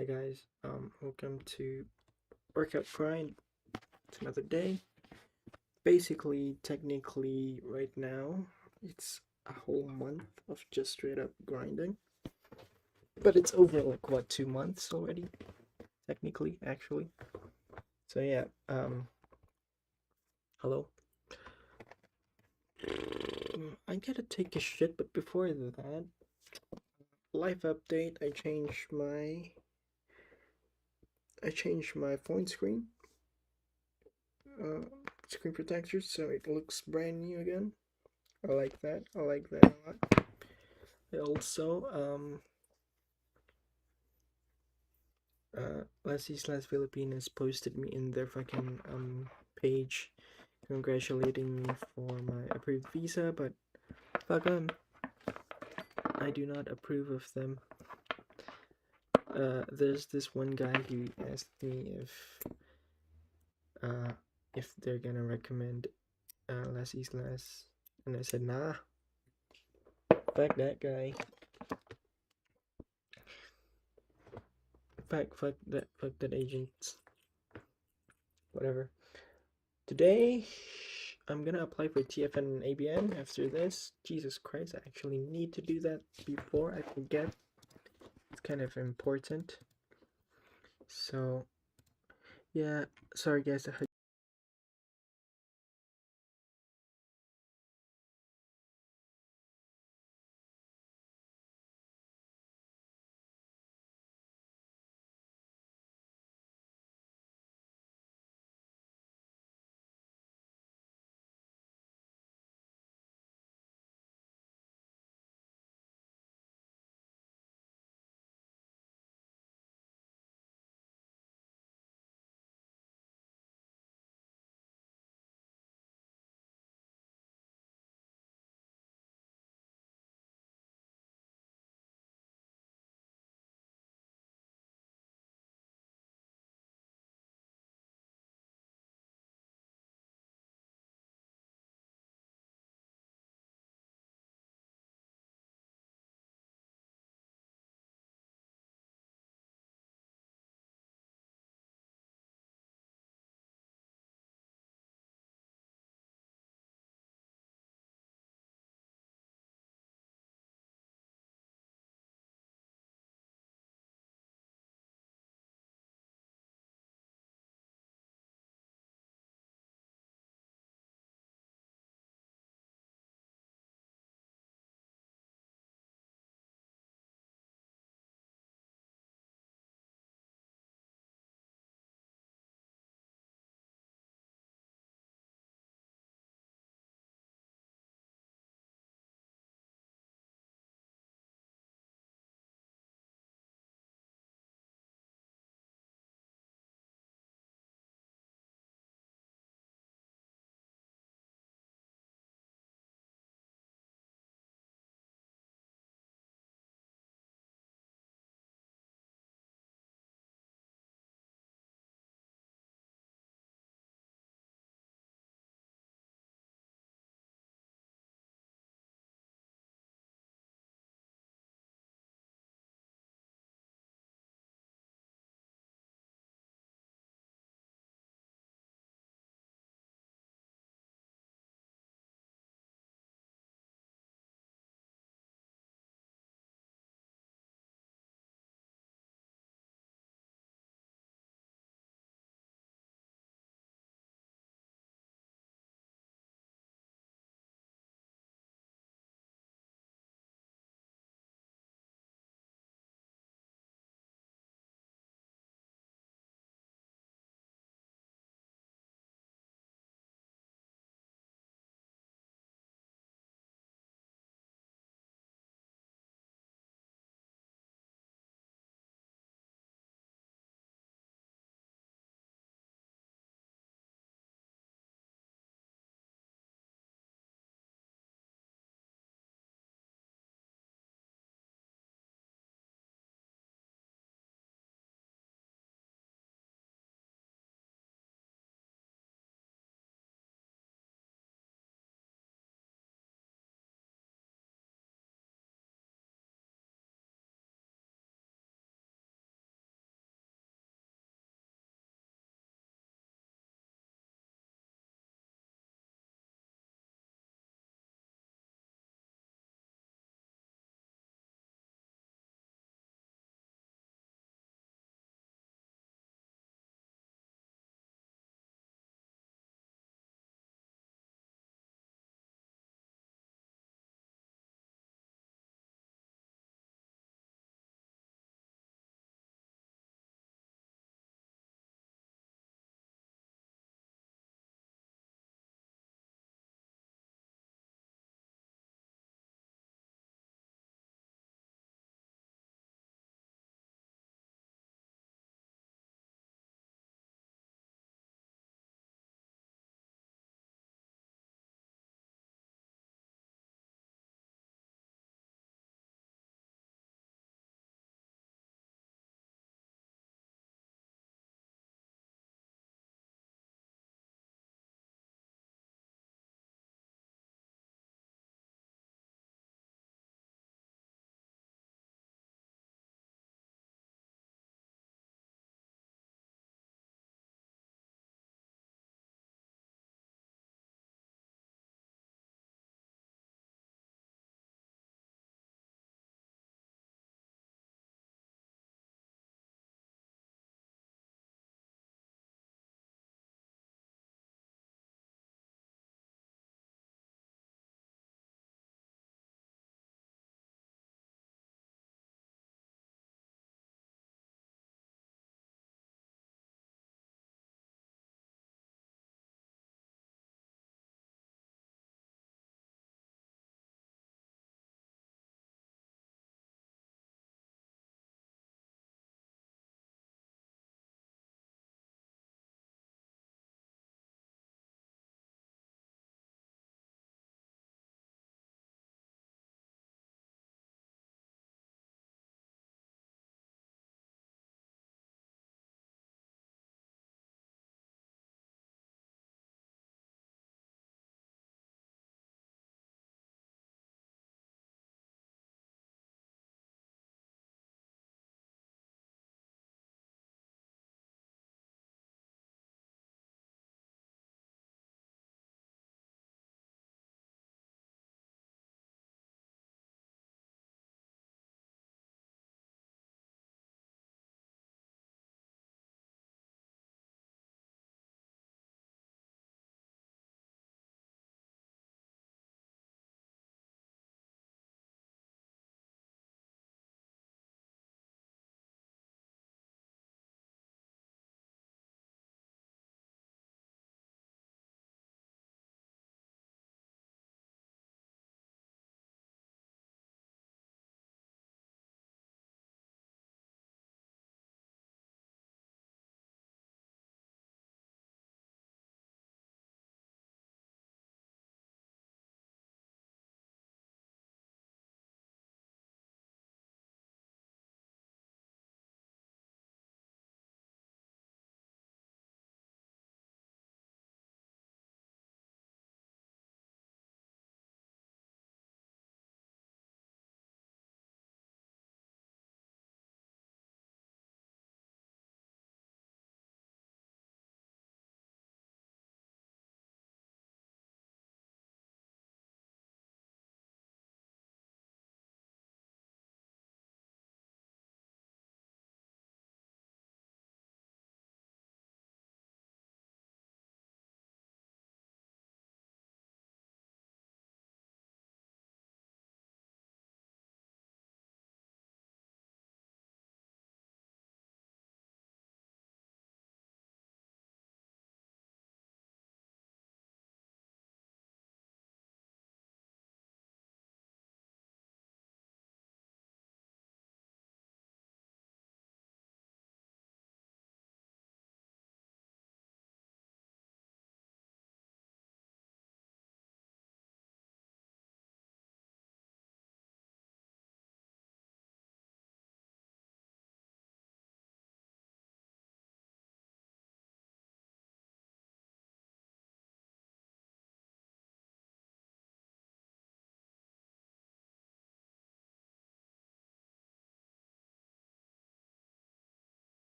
Hi guys, welcome to Workout Grind. It's another day. Basically, technically, right now, it's a whole month of just straight up grinding. But it's over like what, 2 months already? Technically, actually. So yeah, hello. I gotta take a shit, but before that, life update, I changed my phone uh, screen protector, so it looks brand new again. I like that. I like that a lot. I also, Leslie's Last Filipinas posted me in their fucking page congratulating me for my approved visa, but fuck them. I do not approve of them. There's this one guy who asked me uh if they're gonna recommend Leslie's Last, and I said nah. Fuck that guy. Fuck that agent. Whatever. Today, I'm gonna apply for TFN and ABN after this. Jesus Christ, I actually need to do that before I forget. It's kind of important. So, yeah, sorry guys, I had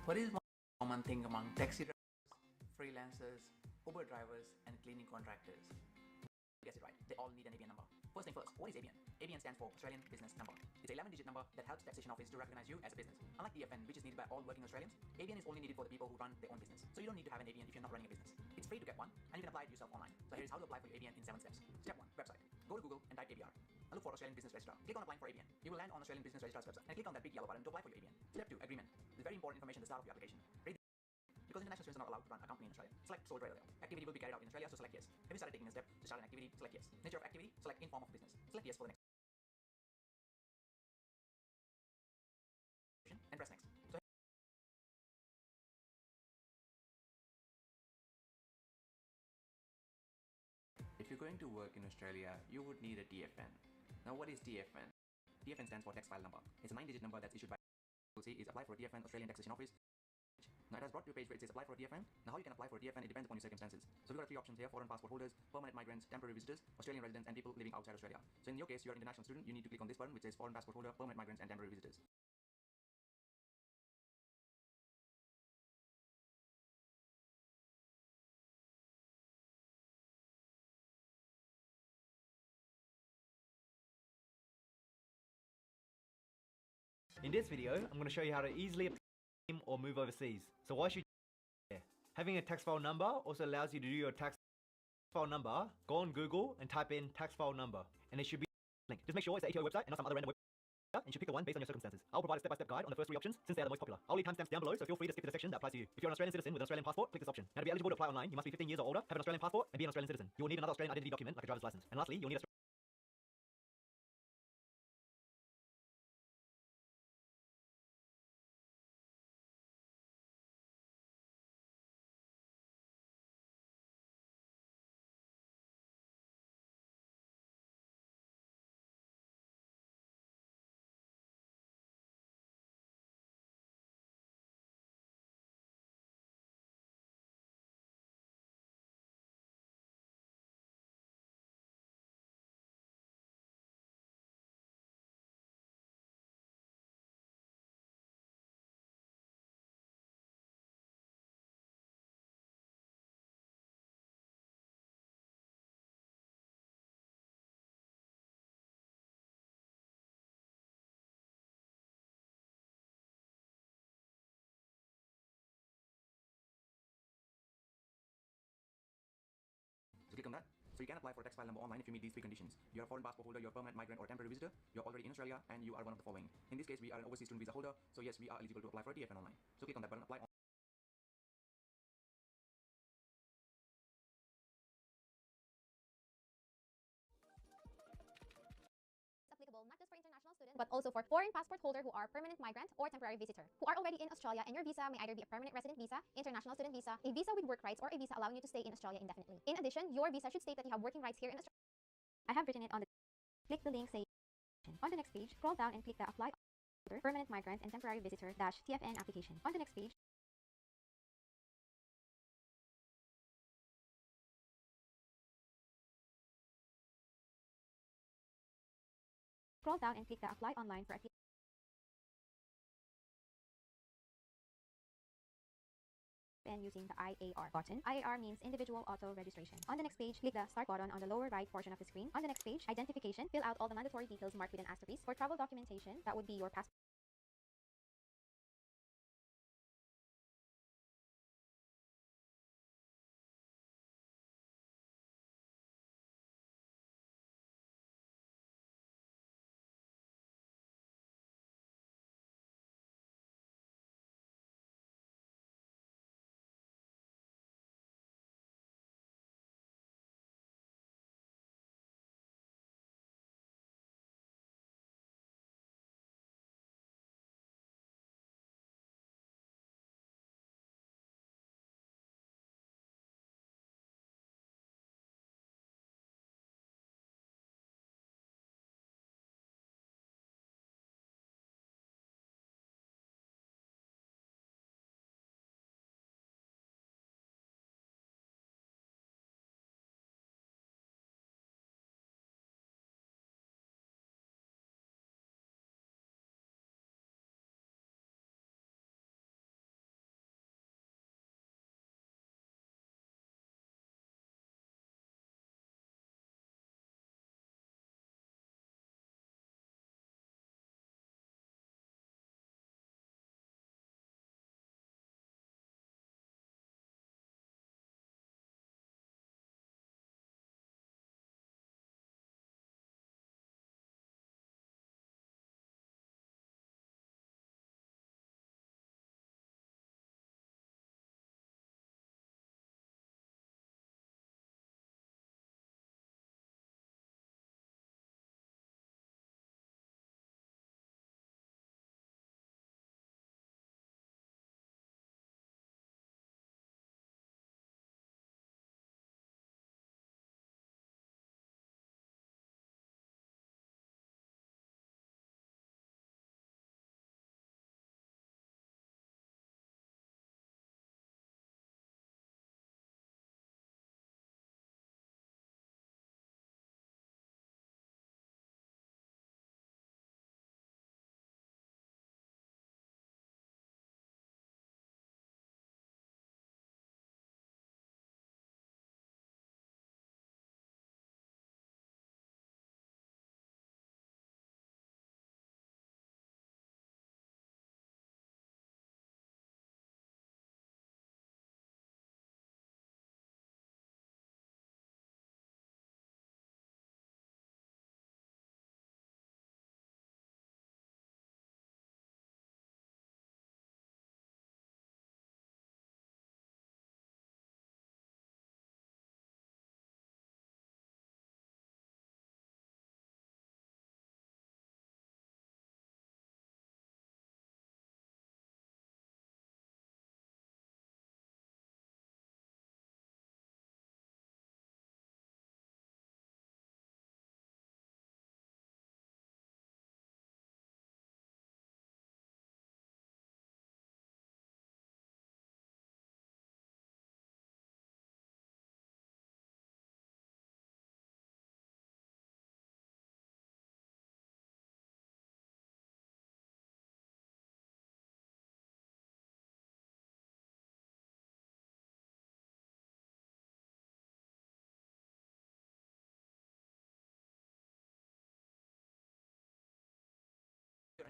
What is one common thing among taxi drivers, freelancers, Uber drivers, and cleaning contractors? Guess it right, they all need an ABN number. First thing first, what is ABN? ABN stands for Australian Business Number. It's an 11-digit number that helps taxation office to recognize you as a business. Unlike DFN, which is needed by all working Australians, ABN is only needed for the people who run their own business. So you don't need to have an ABN if you're not running a business. It's free to get one, and you can apply it yourself online. So here's how to apply for your ABN in 7 steps. Step 1, website. Go to Google and type ABR. And look for Australian Business Registrar. Click on applying for ABN. You will land on Australian Business Registrar's website and click on that big yellow button to apply for your ABN. Step 2, agreement. There's very important information at the start of your application. Read because international students are not allowed to run a company in Australia. Select sole trader. Activity will be carried out in Australia, so select yes. Have you started taking a step to start an activity? Select yes. Nature of activity? Select in form of business. Select yes for the next. And press next. So if you're going to work in Australia, you would need a DFN. Now what is DFN? DFN stands for tax file number. It's a 9-digit number that's issued by is apply for a DFN Australian Taxation Office. Now it has brought to a page where it says apply for a DFN. Now how you can apply for a DFN, it depends upon your circumstances. So we've got 3 options here: foreign passport holders, permanent migrants, temporary visitors, Australian residents, and people living outside Australia. So in your case, you're an international student, you need to click on this button which says foreign passport holder, permanent migrants, and temporary visitors. In this video, I'm going to show you how to easily obtain or move overseas. So why should you care? Having a tax file number also allows you to do your tax file number. Go on Google and type in tax file number, and it should be linked. Just make sure it's the ATO website and not some other random website, and you should pick the one based on your circumstances. I'll provide a step-by-step guide on the first 3 options since they are the most popular. I'll leave timestamps down below, so feel free to skip to the section that applies to you. If you're an Australian citizen with an Australian passport, click this option. Now to be eligible to apply online, you must be 15 years or older, have an Australian passport, and be an Australian citizen. You will need another Australian identity document like a driver's license. And lastly, you'll need a So click on that. So you can apply for a tax file number online if you meet these 3 conditions. You're a foreign passport holder, you're a permanent migrant or a temporary visitor, you're already in Australia, and you are one of the following. In this case, we are an overseas student visa holder, so yes, we are eligible to apply for a DFN online. So click on that button, apply. Applicable not just for international students, but also for foreign passport holder who are permanent migrant or temporary visitor, who are already in Australia, and your visa may either be a permanent resident visa, international student visa, a visa with work rights, or a visa allowing you to stay in Australia indefinitely. In addition, your visa should state that you have working rights here in Australia. I have written it on the click the link say on the next page, scroll down and click the apply permanent migrant and temporary visitor -TFN application. On the next page, scroll down and click the apply online for application. And using the IAR button. IAR means individual auto registration. On the next page, click the start button on the lower right portion of the screen. On the next page, identification, fill out all the mandatory details marked with an asterisk. For travel documentation, that would be your passport.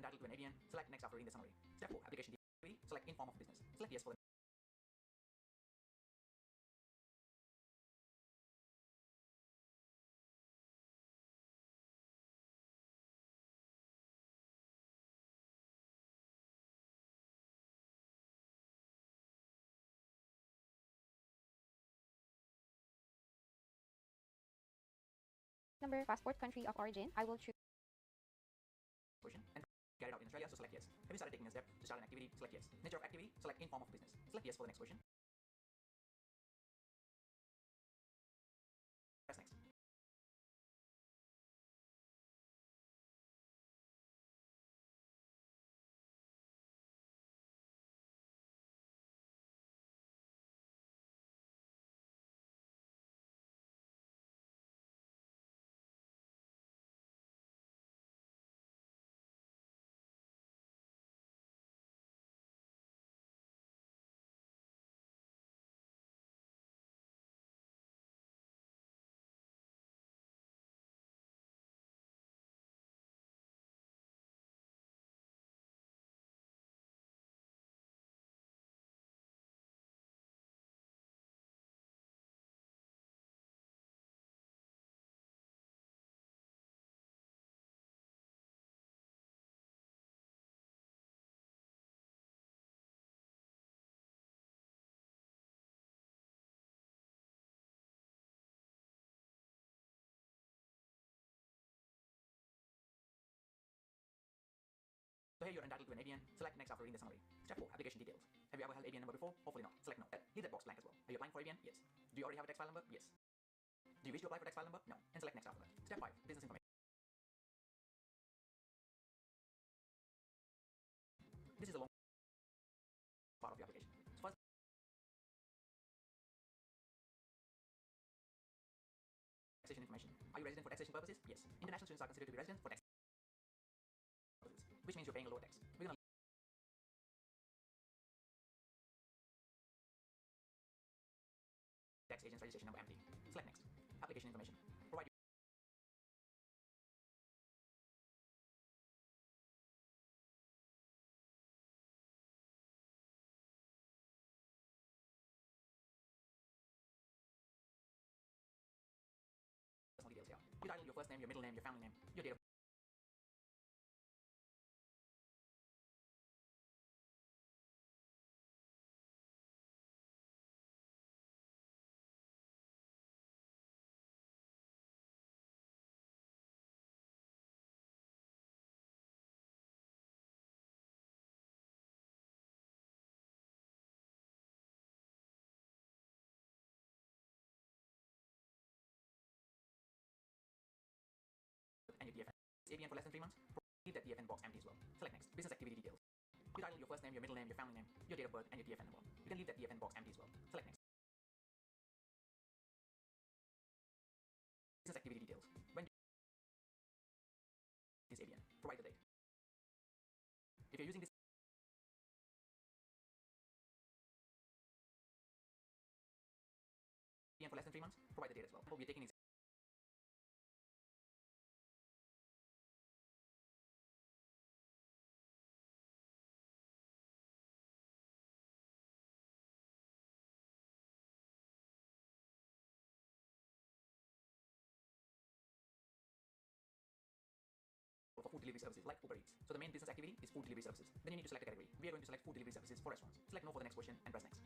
entitled to an ABN, select next after reading the summary. Step 4, application activity, select in form of business. Select yes for the Number, passport country of origin. I will choose question and carried out in Australia, so select yes. Have you started taking a step to start an activity? Select yes. Nature of activity, select in form of business. Select yes for the next question. Press next. So here you're entitled to an ABN. Select next after reading the summary. Step 4, application details. Have you ever held ABN number before? Hopefully not. Select no. Leave that box blank as well. Are you applying for ABN? Yes. Do you already have a tax file number? Yes. Do you wish to apply for tax file number? No. And select next after that. Step 5, business information. This is a long part of your application. So first, taxation information. Are you resident for taxation purposes? Yes. International students are considered to be residents for tax purposes, which means you're paying a lower tax. We're going to tax agent's registration number empty. Select next. Application information. Provide personal details here. Your title, your first name, your middle name, your family name, your date of and your TFN. ABN for less than 3 months. Leave that TFN box empty as well. Select next. Business activity details. Your title, your first name, your middle name, your family name, your date of birth, and your TFN number. You can leave that TFN box empty as well. Select next. Business activity details. When this ABN, provide the date. If you're using this ABN for less than 3 months, provide the date as well. We're taking for food delivery services like Uber Eats. So the main business activity is food delivery services. Then you need to select a category. We are going to select food delivery services for restaurants. Select no for the next question and press next.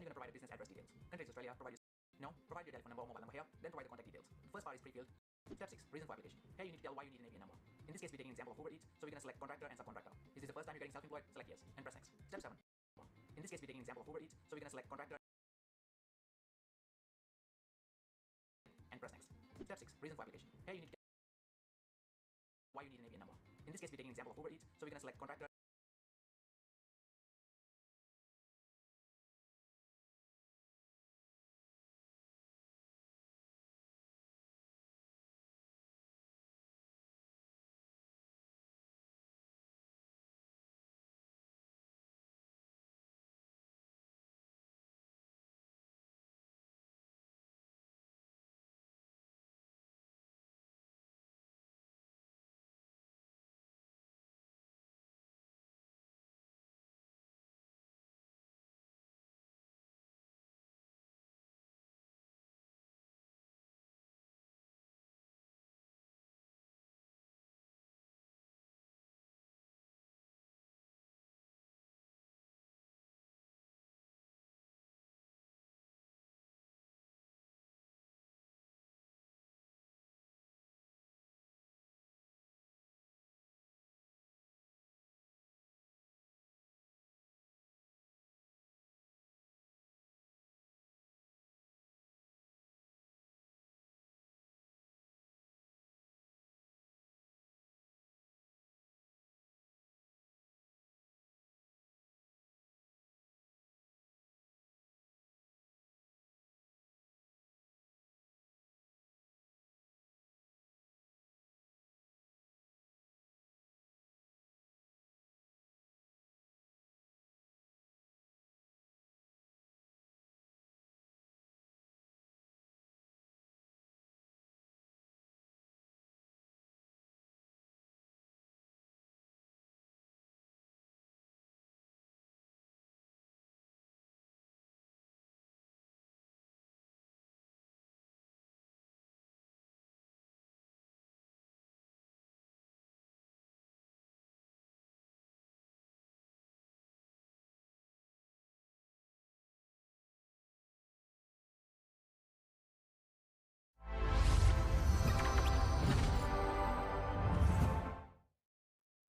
you're going to provide a business address details. Countries Australia, provide your telephone number or mobile number here, then provide the contact details. The first part is pre-filled. Step 6, reason for application. Here you need to tell why you need an ABN number. In this case, we're taking an example of Uber Eats, so we're going to select contractor and subcontractor. Is this the first time you're getting self-employed? Select yes, and press next. Step 7. In this case, we're taking an example of Uber Eats, so we're going to select contractor and press next. Step 6, reason for application. Here you need to tell why you need an ABN number. In this case, we're taking an example of Uber Eats, so we're going to select contractor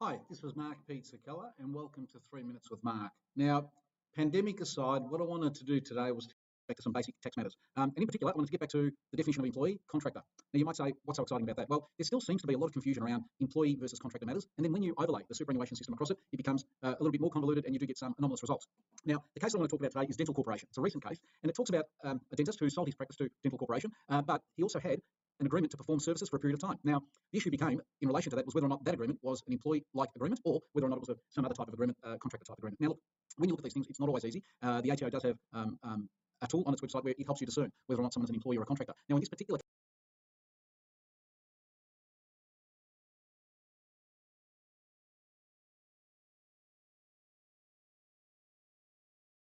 Hi, this was Mark Pete Sakella, and welcome to 3 Minutes with Mark. Now, pandemic aside, what I wanted to do today was to get back to some basic tax matters. And in particular, I wanted to get back to the definition of employee, contractor. Now, you might say, what's so exciting about that? Well, there still seems to be a lot of confusion around employee versus contractor matters. And then when you overlay the superannuation system across it, it becomes a little bit more convoluted and you do get some anomalous results. Now, the case I want to talk about today is Dental Corporation. It's a recent case, and it talks about a dentist who sold his practice to Dental Corporation, but he also had an agreement to perform services for a period of time. Now, the issue became, in relation to that, was whether or not that agreement was an employee-like agreement or whether or not it was some other type of agreement, contractor type agreement. Now, look, when you look at these things, it's not always easy. The ATO does have a tool on its website where it helps you discern whether or not someone's an employee or a contractor. Now, in this particular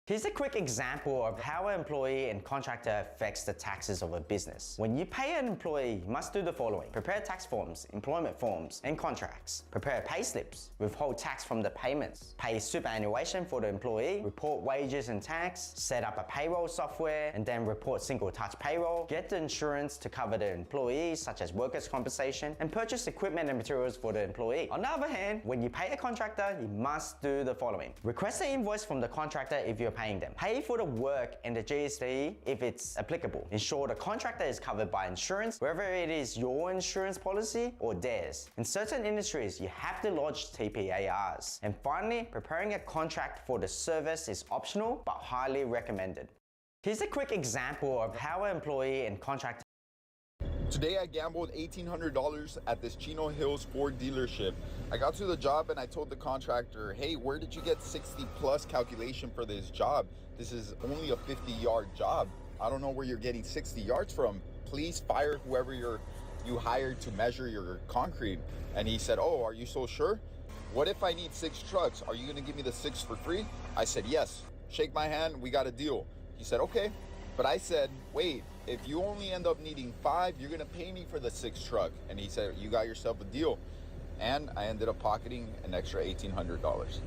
Here's a quick example of how an employee and contractor affects the taxes of a business. When you pay an employee, you must do the following: prepare tax forms, employment forms, and contracts. Prepare pay slips, withhold tax from the payments. Pay superannuation for the employee, report wages and tax, set up a payroll software, and then report single touch payroll. Get the insurance to cover the employees, such as workers' compensation, and purchase equipment and materials for the employee. On the other hand, when you pay a contractor, you must do the following: request an invoice from the contractor if you're paying them. Pay for the work and the GST if it's applicable. Ensure the contractor is covered by insurance, whether it is your insurance policy or theirs. In certain industries, you have to lodge TPARs. And finally, preparing a contract for the service is optional but highly recommended. Here's a quick example of how an employee and contractor. Today I gambled $1,800 at this Chino Hills Ford dealership. I got to the job and I told the contractor, hey, where did you get 60 plus calculation for this job? This is only a 50-yard job. I don't know where you're getting 60 yards from. Please fire whoever you hired to measure your concrete. And he said, oh, are you so sure? What if I need 6 trucks? Are you gonna give me the 6 for free? I said, yes. Shake my hand, we got a deal. He said, okay. But I said, wait, if you only end up needing 5, you're gonna pay me for the 6 truck. And he said, you got yourself a deal. And I ended up pocketing an extra $1,800.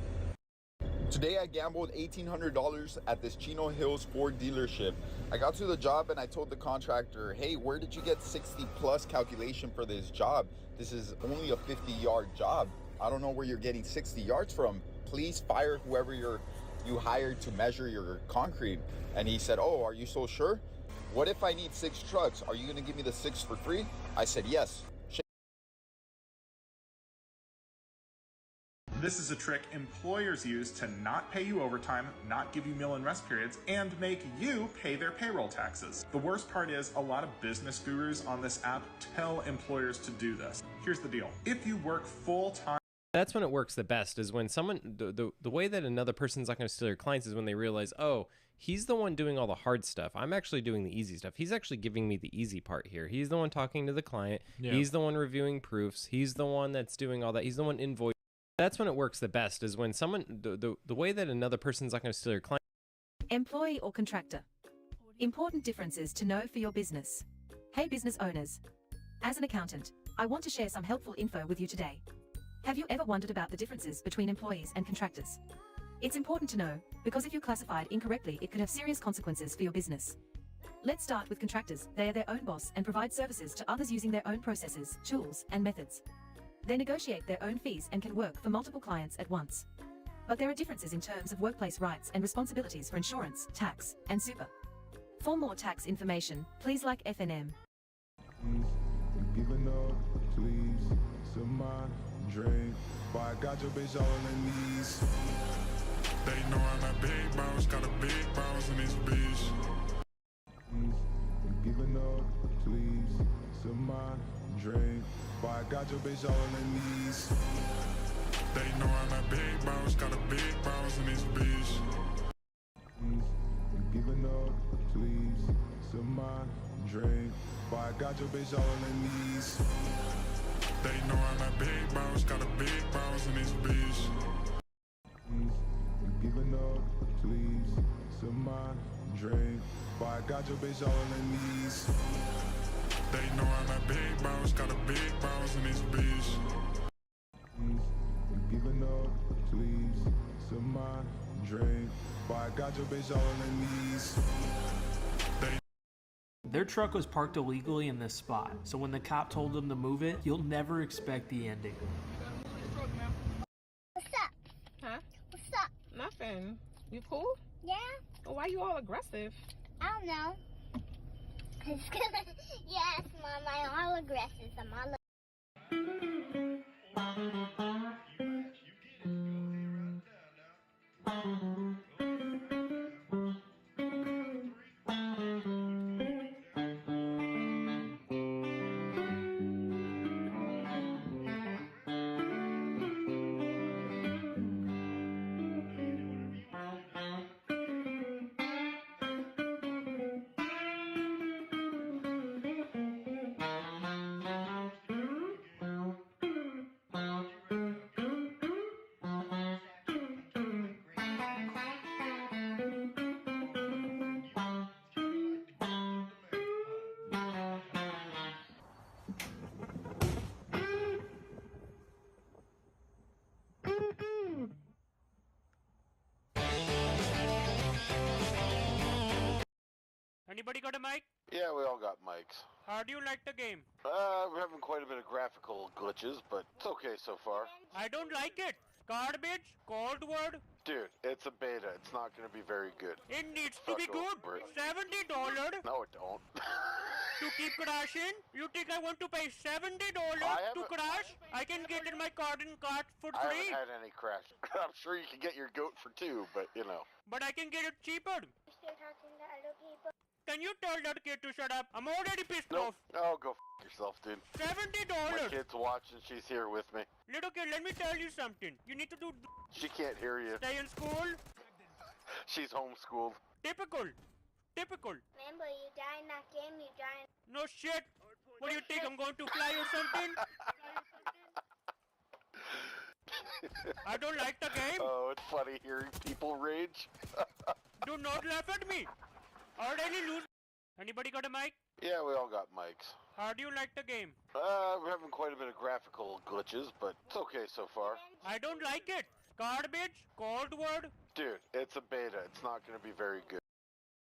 Today I gambled $1,800 at this Chino Hills Ford dealership. I got to the job and I told the contractor, hey, where did you get 60 plus calculation for this job? This is only a 50-yard job. I don't know where you're getting 60 yards from. Please fire whoever you hired to measure your concrete. And he said, oh, are you so sure? What if I need 6 trucks? Are you gonna give me the 6 for free? I said, yes. This is a trick employers use to not pay you overtime, not give you meal and rest periods, and make you pay their payroll taxes. The worst part is a lot of business gurus on this app tell employers to do this. Here's the deal. If you work full-time, that's when it works the best, is when someone, the way that another person's not going to steal your clients is when they realize, oh, he's the one doing all the hard stuff. I'm actually doing the easy stuff. He's actually giving me the easy part here. He's the one talking to the client. Yeah. He's the one reviewing proofs. He's the one that's doing all that. He's the one invoicing. That's when it works the best, is when someone, the way that another person's not going to steal your client. Employee or contractor. Important differences to know for your business. Hey business owners. As an accountant, I want to share some helpful info with you today. Have you ever wondered about the differences between employees and contractors? It's important to know, because if you're classified incorrectly, it could have serious consequences for your business. Let's start with contractors. They are their own boss and provide services to others using their own processes, tools, and methods. They negotiate their own fees and can work for multiple clients at once. But there are differences in terms of workplace rights and responsibilities for insurance, tax, and super. For more tax information, please like FNM. Giving up, please, to my dream. But I got your bitch all on her knees. They know I'm a big boss, got a big boss in this bitch. Giving up, please, to my dream. But I got your bitch all on her knees. They know I'm a big boss, got a big boss in this bitch. Giving up, please, to my dream. But I got your bitch all on her knees. They know I'm a big boss, got a big boss in this bitch. Giving up, please, to my dream. But I got your bitch all on her knees. They know I'm a big boss, got a big boss in this bitch. Giving up, please, to my dream. But I got your bitch all on her knees. Their truck was parked illegally in this spot, so when the cop told them to move it, you'll never expect the ending. What's up? Huh? What's up? Nothing. You cool? Yeah? Well, why you all aggressive? I don't know. Yes, Mom, I'm all aggressive. I'm all Anybody got a mic? Yeah, we all got mics. How do you like the game? We're having quite a bit of graphical glitches, but it's okay so far. I don't like it. Garbage, cold word. Dude, it's a beta. It's not going to be very good. It needs to be good. $70. No, it don't. To keep crashing? You think I want to pay $70 to crash? I can get in my garden cart for I free. haven't had any crash. I'm sure you can get your goat for 2, but you know. But I can get it cheaper. Can you tell that kid to shut up? I'm already pissed off. Oh, go f yourself, dude. $70. My kid's watching. She's here with me. Little kid, let me tell you something. You need to do... She can't hear you. Stay in school. She's homeschooled. Typical. Typical. Remember, you die in that game, you die in... No shit. What do you think? I'm going to fly or something? I don't like the game. Oh, it's funny hearing people rage. Do not laugh at me. Already lose. Anybody got a mic? Yeah, we all got mics. How do you like the game? We're having quite a bit of graphical glitches, but it's okay so far. I don't like it. Garbage, cold word. Dude, it's a beta. It's not going to be very good.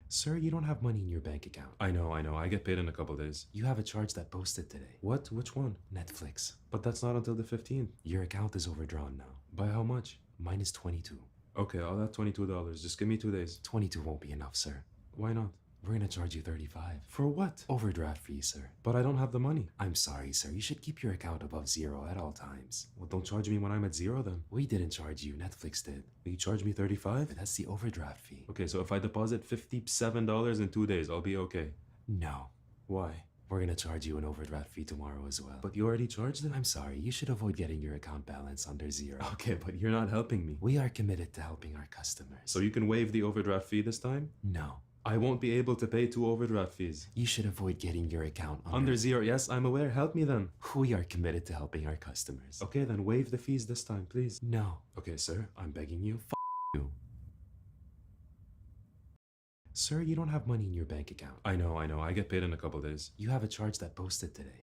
Sir, you don't have money in your bank account. I know. I get paid in a couple days. You have a charge that posted today. What? Which one? Netflix. But that's not until the 15th. Your account is overdrawn now. By how much? Minus 22. Okay, I'll add $22. Just give me 2 days. 22 won't be enough, sir. Why not? We're gonna charge you 35. For what? Overdraft fee, sir. But I don't have the money. I'm sorry, sir. You should keep your account above zero at all times. Well, don't charge me when I'm at zero then. We didn't charge you. Netflix did. You charge me 35? That's the overdraft fee. Okay, so if I deposit $57 in 2 days, I'll be okay. No. Why? We're gonna charge you an overdraft fee tomorrow as well. But you already charged it? I'm sorry, you should avoid getting your account balance under zero. Okay, but you're not helping me. We are committed to helping our customers. So you can waive the overdraft fee this time? No. I won't be able to pay 2 overdraft fees. You should avoid getting your account under zero. Yes, I'm aware. Help me then. We are committed to helping our customers. Okay, then waive the fees this time, please. No. Okay, sir, I'm begging you. You. Sir, you don't have money in your bank account. I know. I get paid in a couple days. You have a charge that posted today.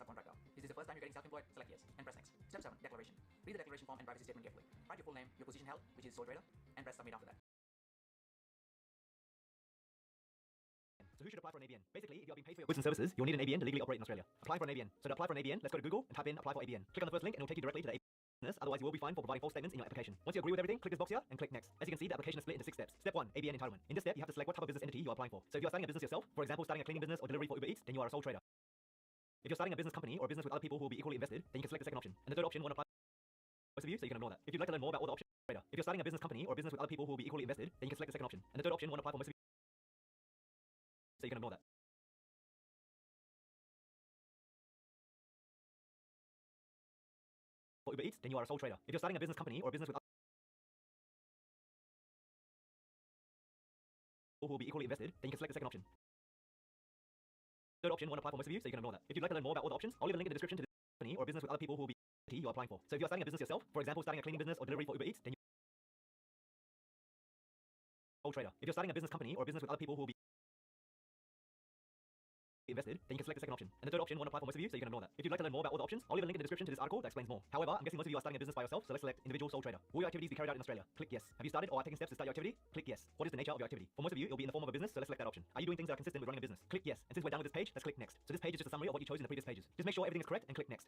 Subcontractor. Is this the first time you're getting self-employed? Select yes and press next. Step 7. Declaration. Read the declaration form and privacy statement carefully. Write your full name, your position held, which is sole trader, and press submit after that. So who should apply for an ABN? Basically, if you are being paid for your goods and services, you'll need an ABN to legally operate in Australia. Apply for an ABN. So to apply for an ABN, let's go to Google and type in apply for ABN. Click on the first link and it'll take you directly to the ABN business. Otherwise, you will be fined for providing false statements in your application. Once you agree with everything, click this box here and click next. As you can see, the application is split into 6 steps. Step 1, ABN entitlement. In this step, you have to select what type of business entity you are applying for. So if you are starting a business yourself, for example, starting a cleaning business or delivery for Uber Eats, then you are a sole trader. If you're starting a business company or a business with other people who will be equally invested, then you can select the second option. And the third option won't apply to most of you, so you can ignore that. If you'd like to learn more about all the options, trader. If you're starting a business company or a business with other people who will be equally invested, then you can select the second option. And the third option won't apply for most of you, so you can ignore that. For Uber Eats, then you are a sole trader. If you're starting a business company or a business with who will be equally invested, then you can select the second option. Third option won't apply for most of you, so you can ignore that. If you'd like to learn more about all the options, I'll leave a link in the description to the company or business with other people who will be you're applying for. So if you're starting a business yourself, for example, starting a cleaning business or delivery for Uber Eats, then you sole trader. If you're starting a business company or a business with other people who will be invested, then you can select the second option. And the third option won't apply for most of you, so you can ignore that. If you'd like to learn more about all the options, I'll leave a link in the description to this article that explains more. However, I'm guessing most of you are starting a business by yourself, so let's select individual sole trader. Will your activities be carried out in Australia? Click yes. Have you started or are taking steps to start your activity? Click yes. What is the nature of your activity? For most of you, it'll be in the form of a business, so let's select that option. Are you doing things that are consistent with running a business? Click yes. And since we're done with this page, let's click next. So this page is just a summary of what you chose in the previous pages. Just make sure everything is correct and click next.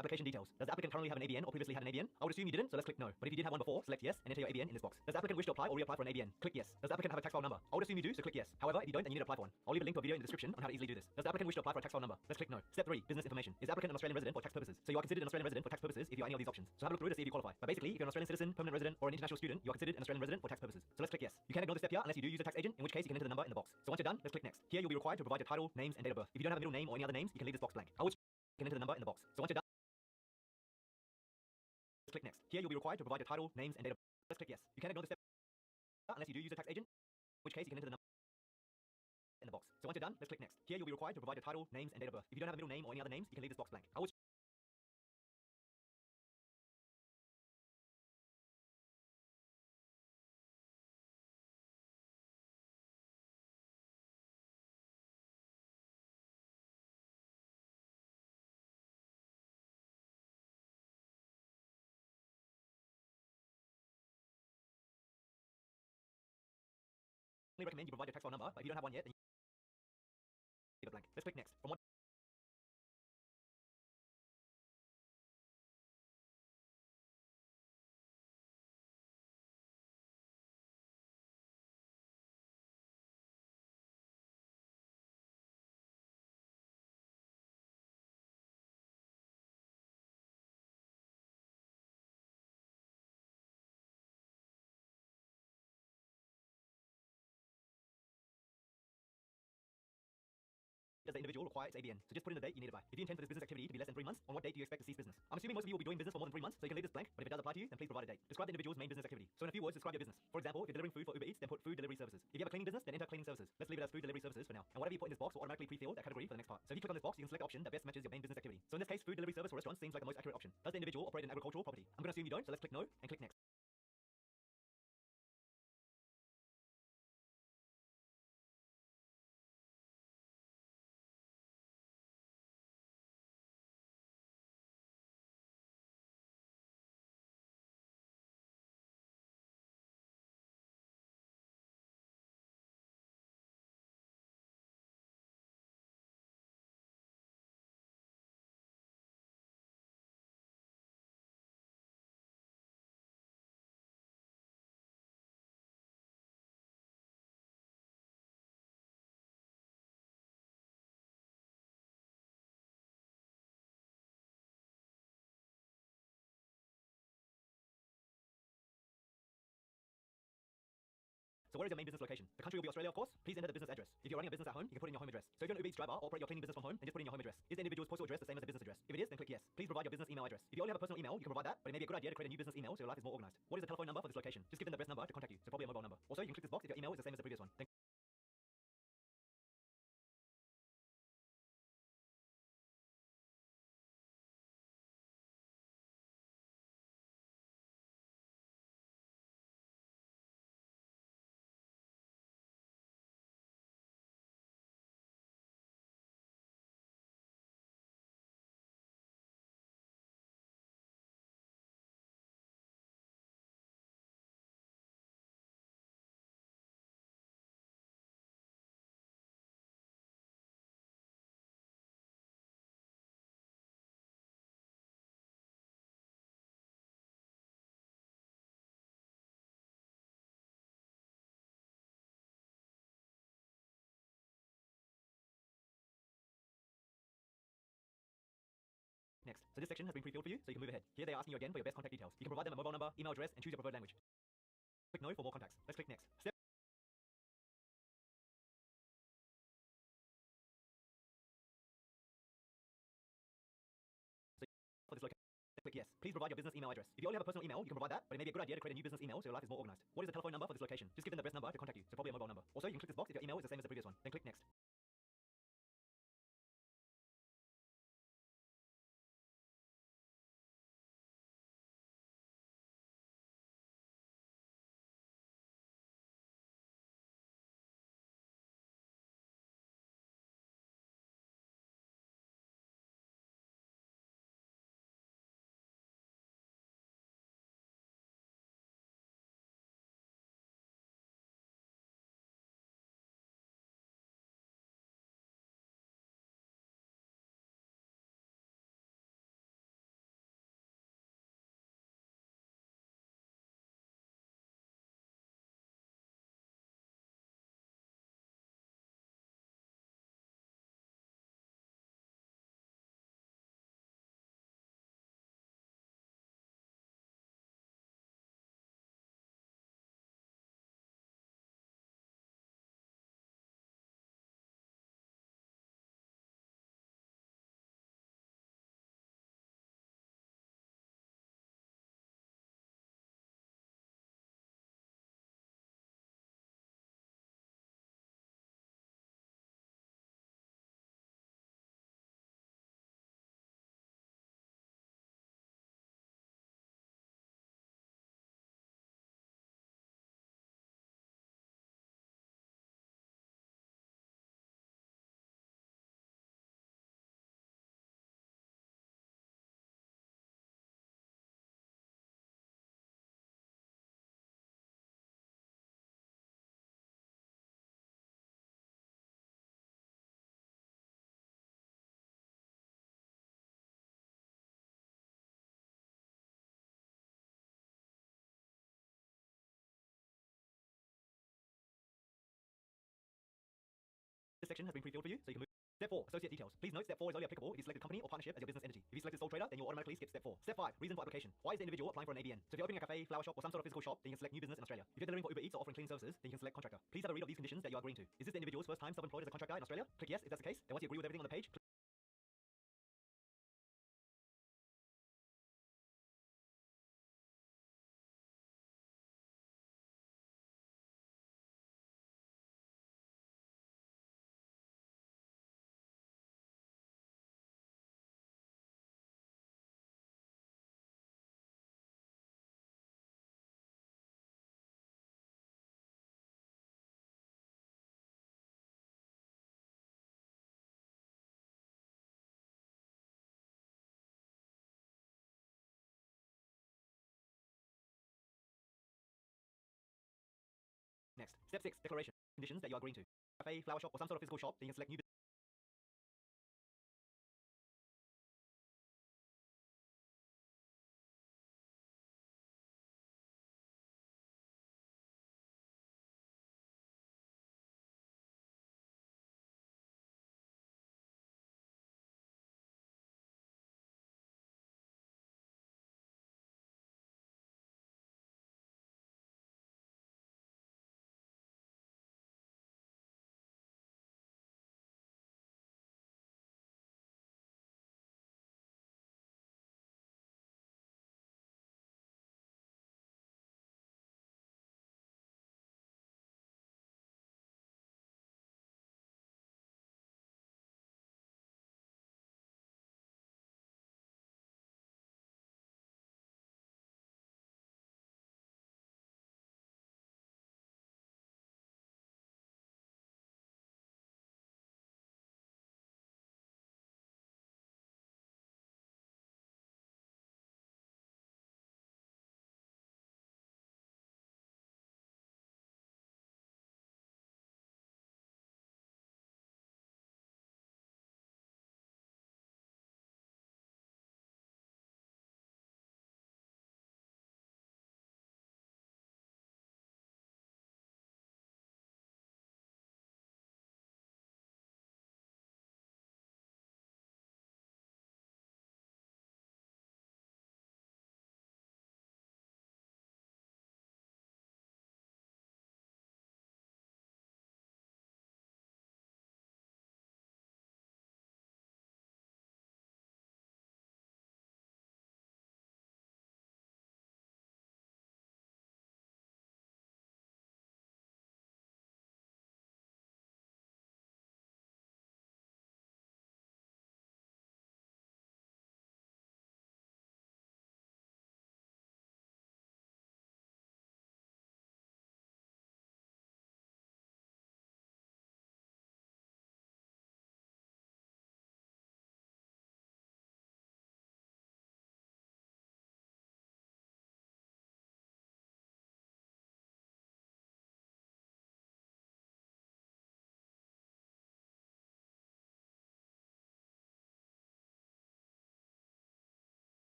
Application details. Does the applicant currently have an ABN or previously had an ABN? I would assume you didn't, so let's click no. But if you did have one before, select yes and enter your ABN in this box. Does the applicant wish to apply or reapply for an ABN? Click yes. Does the applicant have a tax file number? I would assume you do, so click yes. However, if you don't, then you need to apply for one. I'll leave a link to a video in the description on how to easily do this. Does the applicant wish to apply for a tax file number? Let's click no. Step 3, business information. Is the applicant an Australian resident for tax purposes? So you are considered an Australian resident for tax purposes if you are any of these options. So have a look through to see if you qualify. But basically, if you're an Australian citizen, permanent resident, or an international student, you are considered an Australian resident for tax purposes. So let's click yes. You can ignore this step here unless you do use a tax agent, in which case you can enter the number in the box. So once you're done, let's click next. Here you'll be required to provide your title, names, and date of birth. If you don't have a middle name or any other names, you can leave this box blank. I would you can enter the number in the box. So once you're done, click next. Here you'll be required to provide your title, names, and date of birth. Let's click yes. You can ignore this step unless you do use a tax agent, in which case you can enter the number in the box. So once you're done, let's click next. Here you'll be required to provide your title, names, and date of birth. If you don't have a middle name or any other names, you can leave this box blank. I would recommend you provide your tax file number, but if you don't have one yet, then leave it blank. Let's click next. From what does the individual require its ABN? So just put in the date you need it by. If you intend for this business activity to be less than 3 months, on what date do you expect to cease business? I'm assuming most of you will be doing business for more than 3 months, so you can leave this blank, but if it does apply to you, then please provide a date. Describe the individual's main business activity. So in a few words, describe your business. For example, if you're delivering food for Uber Eats, then put food delivery services. If you have a cleaning business, then enter cleaning services. Let's leave it as food delivery services for now. And whatever you put in this box will automatically pre-fill that category for the next part. So if you click on this box, you can select the option that best matches your main business activity. So in this case, food delivery service for restaurants seems like the most accurate option. Does the individual operate in agricultural property? I'm going to assume you don't, so let's click no and click next. So where is your main business location? The country will be Australia, of course. Please enter the business address. If you're running a business at home, you can put in your home address. So if you're an Uber Eats driver or operate your cleaning business from home, then just put in your home address. Is the individual's postal address the same as the business address? If it is, then click yes. Please provide your business email address. If you only have a personal email, you can provide that, but it may be a good idea to create a new business email so your life is more organized. What is the telephone number for this location? Just give them the best number to contact you, so probably a mobile number. Also, you can click this box if your email is the same as the previous one. Then Next. So this section has been pre-filled for you, so you can move ahead. Here they're asking you again for your best contact details. You can provide them a mobile number, email address, and choose your preferred language. Click no for more contacts. Let's click next. Step for this location. Click yes. Please provide your business email address. If you only have a personal email, you can provide that, but it may be a good idea to create a new business email so your life is more organized. What is the telephone number for this location? Just give them the best number to contact you, so probably a mobile number. Also, you can click this box if your email is the same as the previous one. Then click next. This section has been pre-filled for you, so you can move. Step 4, associate details. Please note step 4 is only applicable if you select the company or partnership as your business entity. If you selected sole trader, then you'll automatically skip step 4. Step 5, reason for application. Why is the individual applying for an ABN? So if you're opening a cafe, flower shop, or some sort of physical shop, then you can select new business in Australia. If you're delivering for Uber Eats or offering cleaning services, then you can select contractor. Please have a read of these conditions that you are agreeing to. Is this the individual's first time self-employed as a contractor in Australia? Click yes if that's the case. Then once you agree with everything on the page, next. Step 6, declaration. Conditions that you are agreeing to. Cafe, flower shop, or some sort of physical shop, then you can select new business.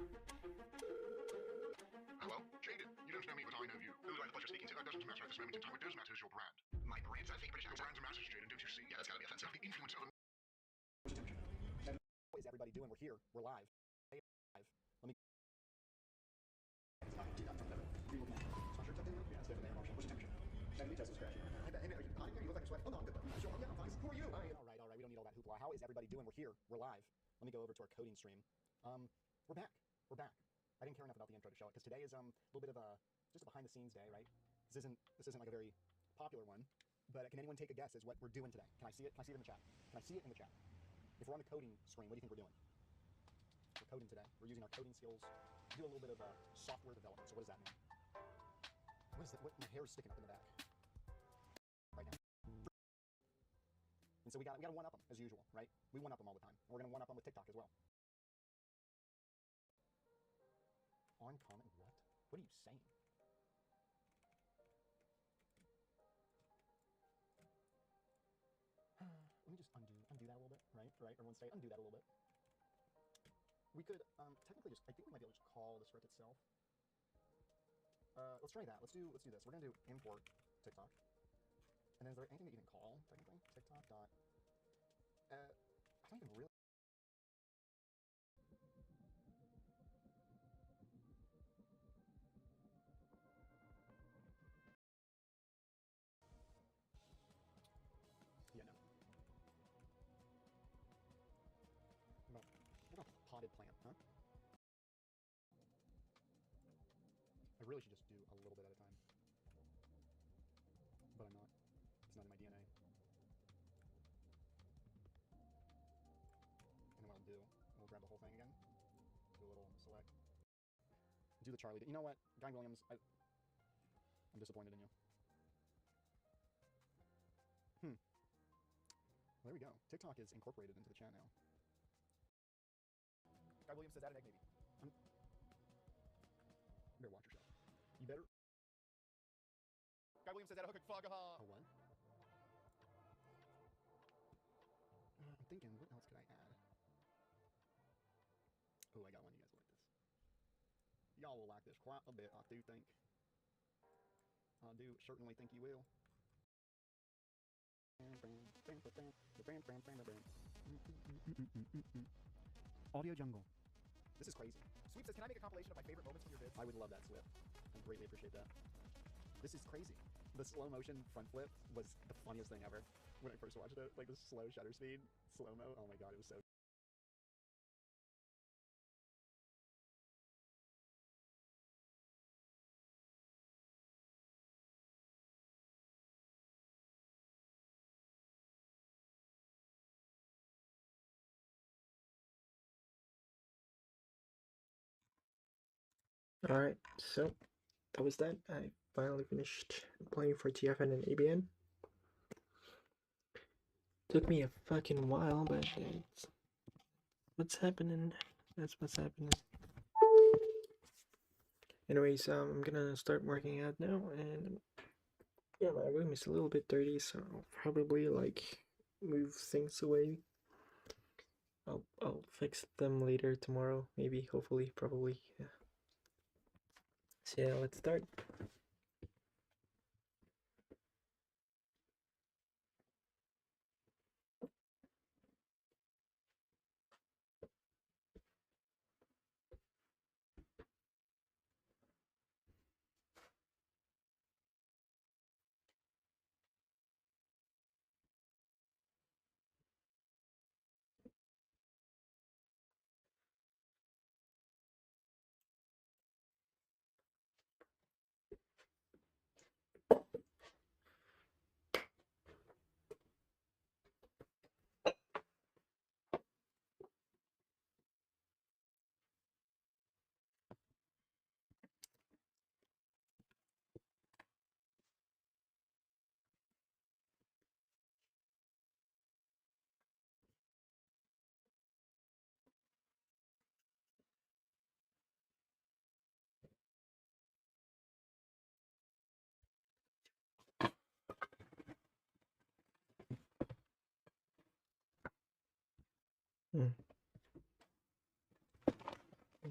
Hello? Jaded. You don't know me, but I know you. Who do I have the pleasure of speaking to? That doesn't matter at this moment in time. What does matter is your brand. My brand? Is that fake British accent? Your brand's a message, Jaded, don't you see? Yeah, that's gotta be offensive. The influence of... What is everybody doing? We're here. We're live. Let me... Alright, we don't need all that hoopla. How is everybody doing? We're here. We're live. Let me go over to our coding stream. We're back. We're back. I didn't care enough about the intro to show it, because today is a little bit of just a behind-the-scenes day, right? This isn't like a very popular one, but can anyone take a guess as what we're doing today? Can I see it? Can I see it in the chat? Can I see it in the chat? If we're on the coding screen, what do you think we're doing? We're coding today. We're using our coding skills to do a little bit of software development. So what does that mean? What is that? My hair is sticking up in the back right now. And so we got to one-up them, as usual, right? We one-up them all the time. And we're going to one-up them with TikTok as well. On comment, what? What are you saying? Let me just undo that a little bit, right? Everyone say undo that a little bit. We could technically just, I think we might be able to just call the script itself. Let's try that. Let's do this. We're gonna do import TikTok. And then is there anything that you can call technically? TikTok dot. I don't even really. Yeah, no. What about potted plant, huh? I really should just do a little bit at a time. But I'm not. It's not in my DNA. And what I'll do, we'll grab the whole thing again. Do a little select. Do the Charlie. You know what? Guy Williams, I'm disappointed in you. Well, there we go. TikTok is incorporated into the chat now. Guy Williams says add an egg maybe. You better watch yourself. You better. Guy Williams says add a hook. Fuck. A what? I'm thinking, what else could I add? Oh, I got one. You guys will like this. Y'all will like this quite a bit, I do think. I do certainly think you will. Audio Jungle. This is crazy. Sweep says, can I make a compilation of my favorite moments from your vids? I would love that, Swift. I greatly appreciate that. This is crazy. The slow motion front flip was the funniest thing ever when I first watched it. Like the slow shutter speed, slow-mo. Oh my god, it was so... Alright, so that was that. I finally finished playing for TFN and ABN. Took me a fucking while, but it's what's happening. That's what's happening. Anyways, I'm gonna start working out now, and yeah, my room is a little bit dirty, so I'll probably like move things away. I'll fix them later tomorrow, maybe, hopefully, probably, yeah. So yeah, let's start.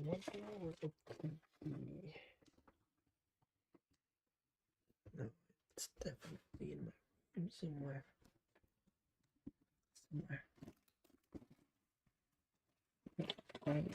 What flower? Okay. No, it's definitely in my room somewhere. Right.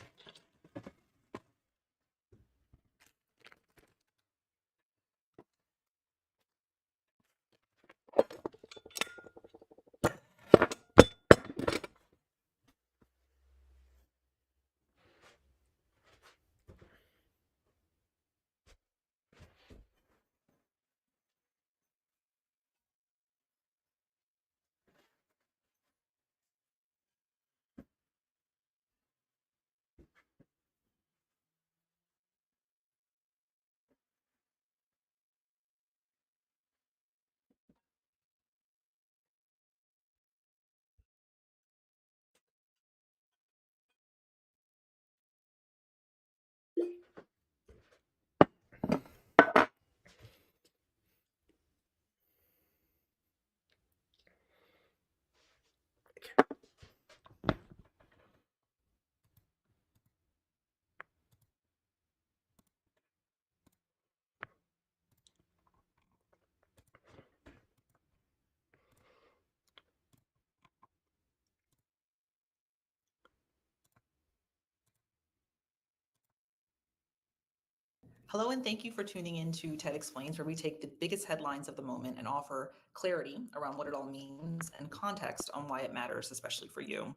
Hello, and thank you for tuning in to TED Explains, where we take the biggest headlines of the moment and offer clarity around what it all means and context on why it matters, especially for you.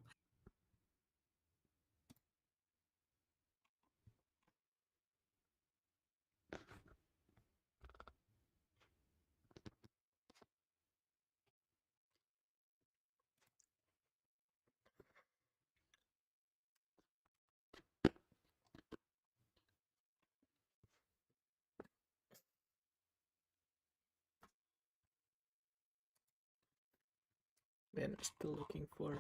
Man, I'm still looking for.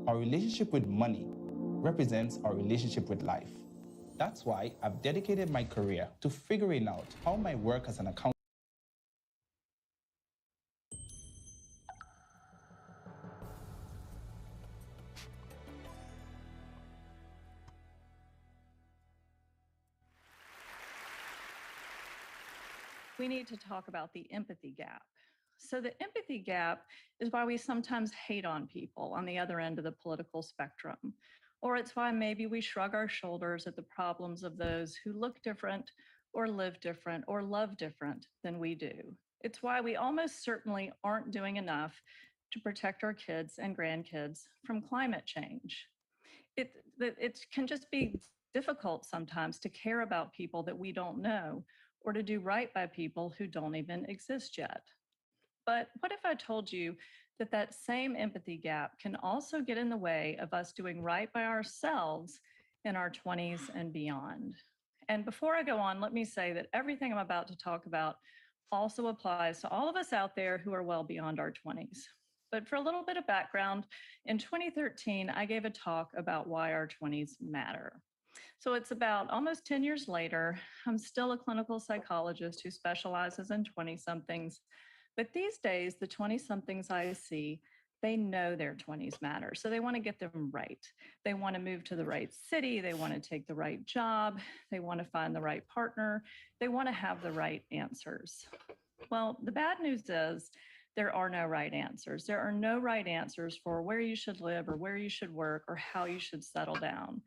Our relationship with money represents our relationship with life. That's why I've dedicated my career to figuring out how my work as an accountant. We need to talk about the empathy gap. So the empathy gap is why we sometimes hate on people on the other end of the political spectrum. Or it's why maybe we shrug our shoulders at the problems of those who look different or live different or love different than we do. It's why we almost certainly aren't doing enough to protect our kids and grandkids from climate change. It can just be difficult sometimes to care about people that we don't know or to do right by people who don't even exist yet. But what if I told you that that same empathy gap can also get in the way of us doing right by ourselves in our 20s and beyond? And before I go on, let me say that everything I'm about to talk about also applies to all of us out there who are well beyond our 20s. But for a little bit of background, in 2013, I gave a talk about why our 20s matter. So it's about almost 10 years later. I'm still a clinical psychologist who specializes in 20-somethings. But these days, the 20-somethings I see, they know their 20s matter. So they want to get them right. They want to move to the right city. They want to take the right job. They want to find the right partner. They want to have the right answers. Well, the bad news is there are no right answers. There are no right answers for where you should live or where you should work or how you should settle down.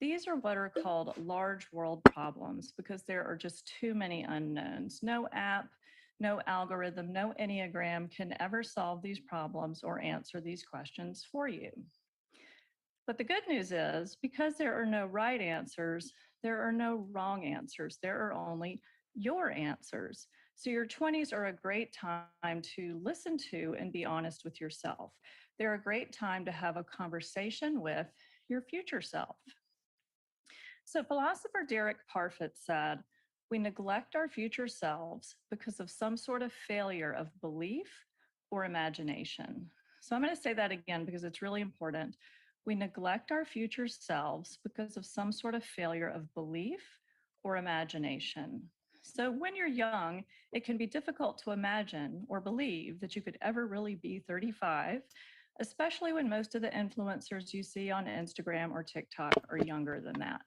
These are what are called large world problems because there are just too many unknowns. No app, no algorithm, no Enneagram can ever solve these problems or answer these questions for you. But the good news is, because there are no right answers, there are no wrong answers. There are only your answers. So your 20s are a great time to listen to and be honest with yourself. They're a great time to have a conversation with your future self. So philosopher Derek Parfit said, "We neglect our future selves because of some sort of failure of belief or imagination." So I'm going to say that again because it's really important. We neglect our future selves because of some sort of failure of belief or imagination. So when you're young, it can be difficult to imagine or believe that you could ever really be 35, especially when most of the influencers you see on Instagram or TikTok are younger than that.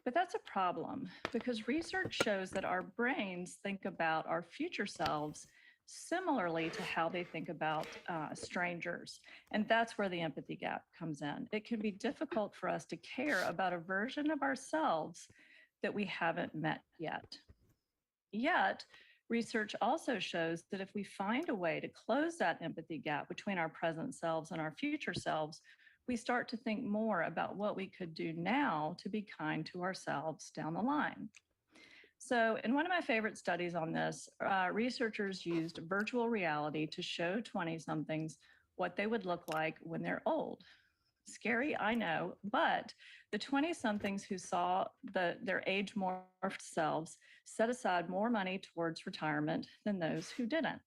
But that's a problem because research shows that our brains think about our future selves similarly to how they think about strangers. And that's where the empathy gap comes in. It can be difficult for us to care about a version of ourselves that we haven't met yet. Yet, research also shows that if we find a way to close that empathy gap between our present selves and our future selves, we start to think more about what we could do now to be kind to ourselves down the line. So in one of my favorite studies on this, researchers used virtual reality to show 20-somethings what they would look like when they're old. Scary, I know, but the 20-somethings who saw their age-morphed selves set aside more money towards retirement than those who didn't.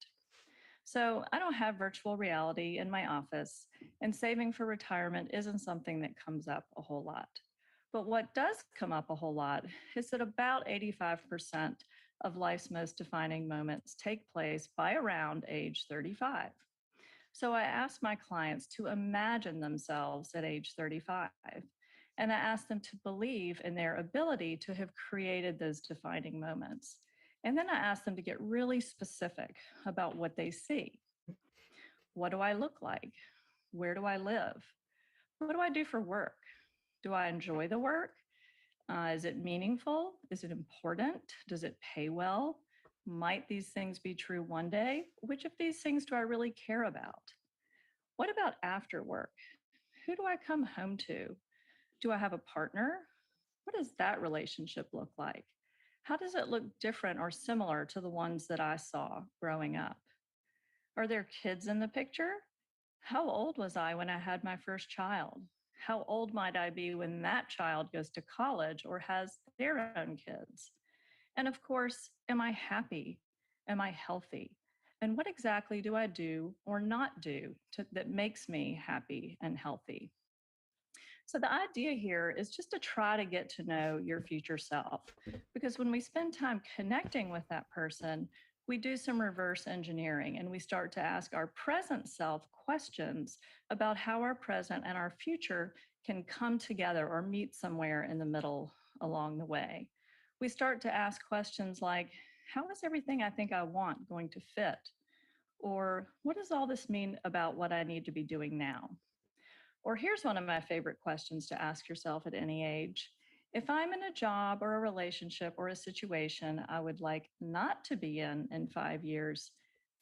So I don't have virtual reality in my office, and saving for retirement isn't something that comes up a whole lot. But what does come up a whole lot is that about 85% of life's most defining moments take place by around age 35. So I asked my clients to imagine themselves at age 35, and I asked them to believe in their ability to have created those defining moments. And then I asked them to get really specific about what they see. What do I look like? Where do I live? What do I do for work? Do I enjoy the work? Is it meaningful? Is it important? Does it pay well? Might these things be true one day? Which of these things do I really care about? What about after work? Who do I come home to? Do I have a partner? What does that relationship look like? How does it look different or similar to the ones that I saw growing up? Are there kids in the picture? How old was I when I had my first child? How old might I be when that child goes to college or has their own kids? And of course, am I happy? Am I healthy? And what exactly do I do or not do that makes me happy and healthy? So the idea here is just to try to get to know your future self, because when we spend time connecting with that person, we do some reverse engineering and we start to ask our present self questions about how our present and our future can come together or meet somewhere in the middle along the way. We start to ask questions like, how is everything I think I want going to fit? Or what does all this mean about what I need to be doing now? Or here's one of my favorite questions to ask yourself at any age. If I'm in a job or a relationship or a situation I would like not to be in 5 years,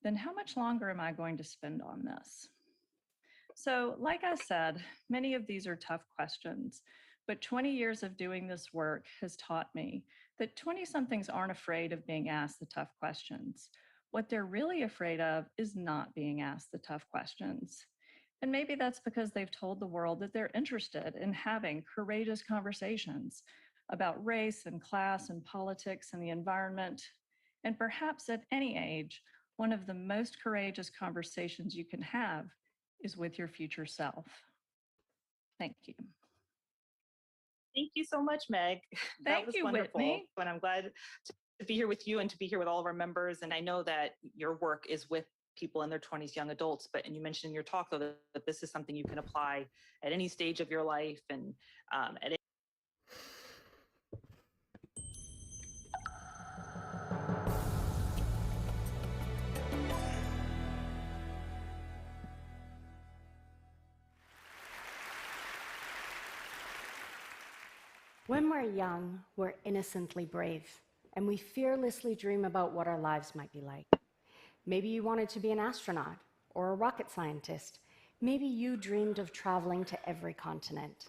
then how much longer am I going to spend on this? So, like I said, many of these are tough questions, but 20 years of doing this work has taught me that 20-somethings aren't afraid of being asked the tough questions. What they're really afraid of is not being asked the tough questions. And maybe that's because they've told the world that they're interested in having courageous conversations about race and class and politics and the environment. And perhaps at any age, one of the most courageous conversations you can have is with your future self. Thank you. Thank you so much, Meg. Thank you, wonderful. Whitney. And I'm glad to be here with you and to be here with all of our members. And I know that your work is with people in their 20s, young adults, and you mentioned in your talk, though, that this is something you can apply at any stage of your life and at any. When we're young, we're innocently brave, and we fearlessly dream about what our lives might be like. Maybe you wanted to be an astronaut or a rocket scientist. Maybe you dreamed of traveling to every continent.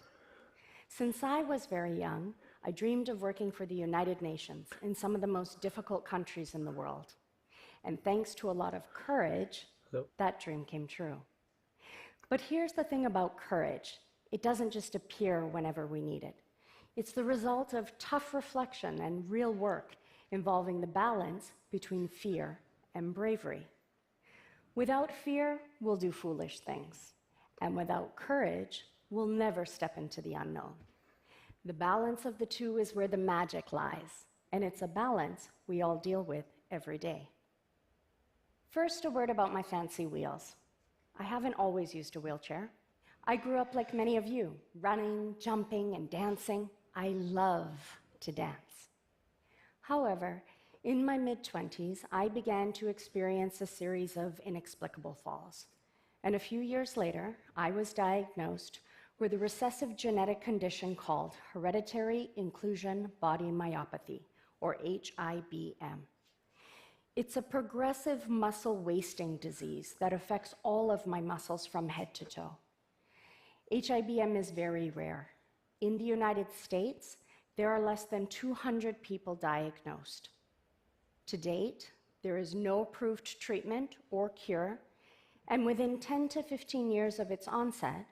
Since I was very young, I dreamed of working for the United Nations in some of the most difficult countries in the world. And thanks to a lot of courage, that dream came true. But here's the thing about courage. It doesn't just appear whenever we need it. It's the result of tough reflection and real work involving the balance between fear and bravery. Without fear, we'll do foolish things. And without courage, we'll never step into the unknown. The balance of the two is where the magic lies, and it's a balance we all deal with every day. First, a word about my fancy wheels. I haven't always used a wheelchair. I grew up like many of you, running, jumping, and dancing. I love to dance. However, in my mid-20s, I began to experience a series of inexplicable falls. And a few years later, I was diagnosed with a recessive genetic condition called hereditary inclusion body myopathy, or HIBM. It's a progressive muscle wasting disease that affects all of my muscles from head to toe. HIBM is very rare. In the United States, there are less than 200 people diagnosed. To date, there is no approved treatment or cure, and within 10 to 15 years of its onset,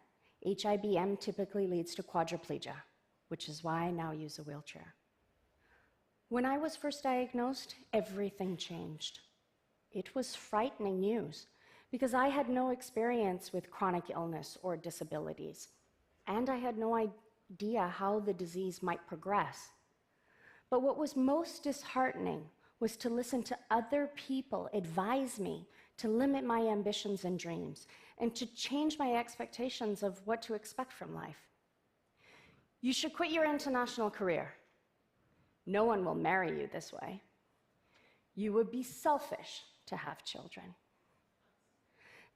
HIBM typically leads to quadriplegia, which is why I now use a wheelchair. When I was first diagnosed, everything changed. It was frightening news because I had no experience with chronic illness or disabilities, and I had no idea how the disease might progress. But what was most disheartening was to listen to other people advise me to limit my ambitions and dreams and to change my expectations of what to expect from life. You should quit your international career. No one will marry you this way. You would be selfish to have children.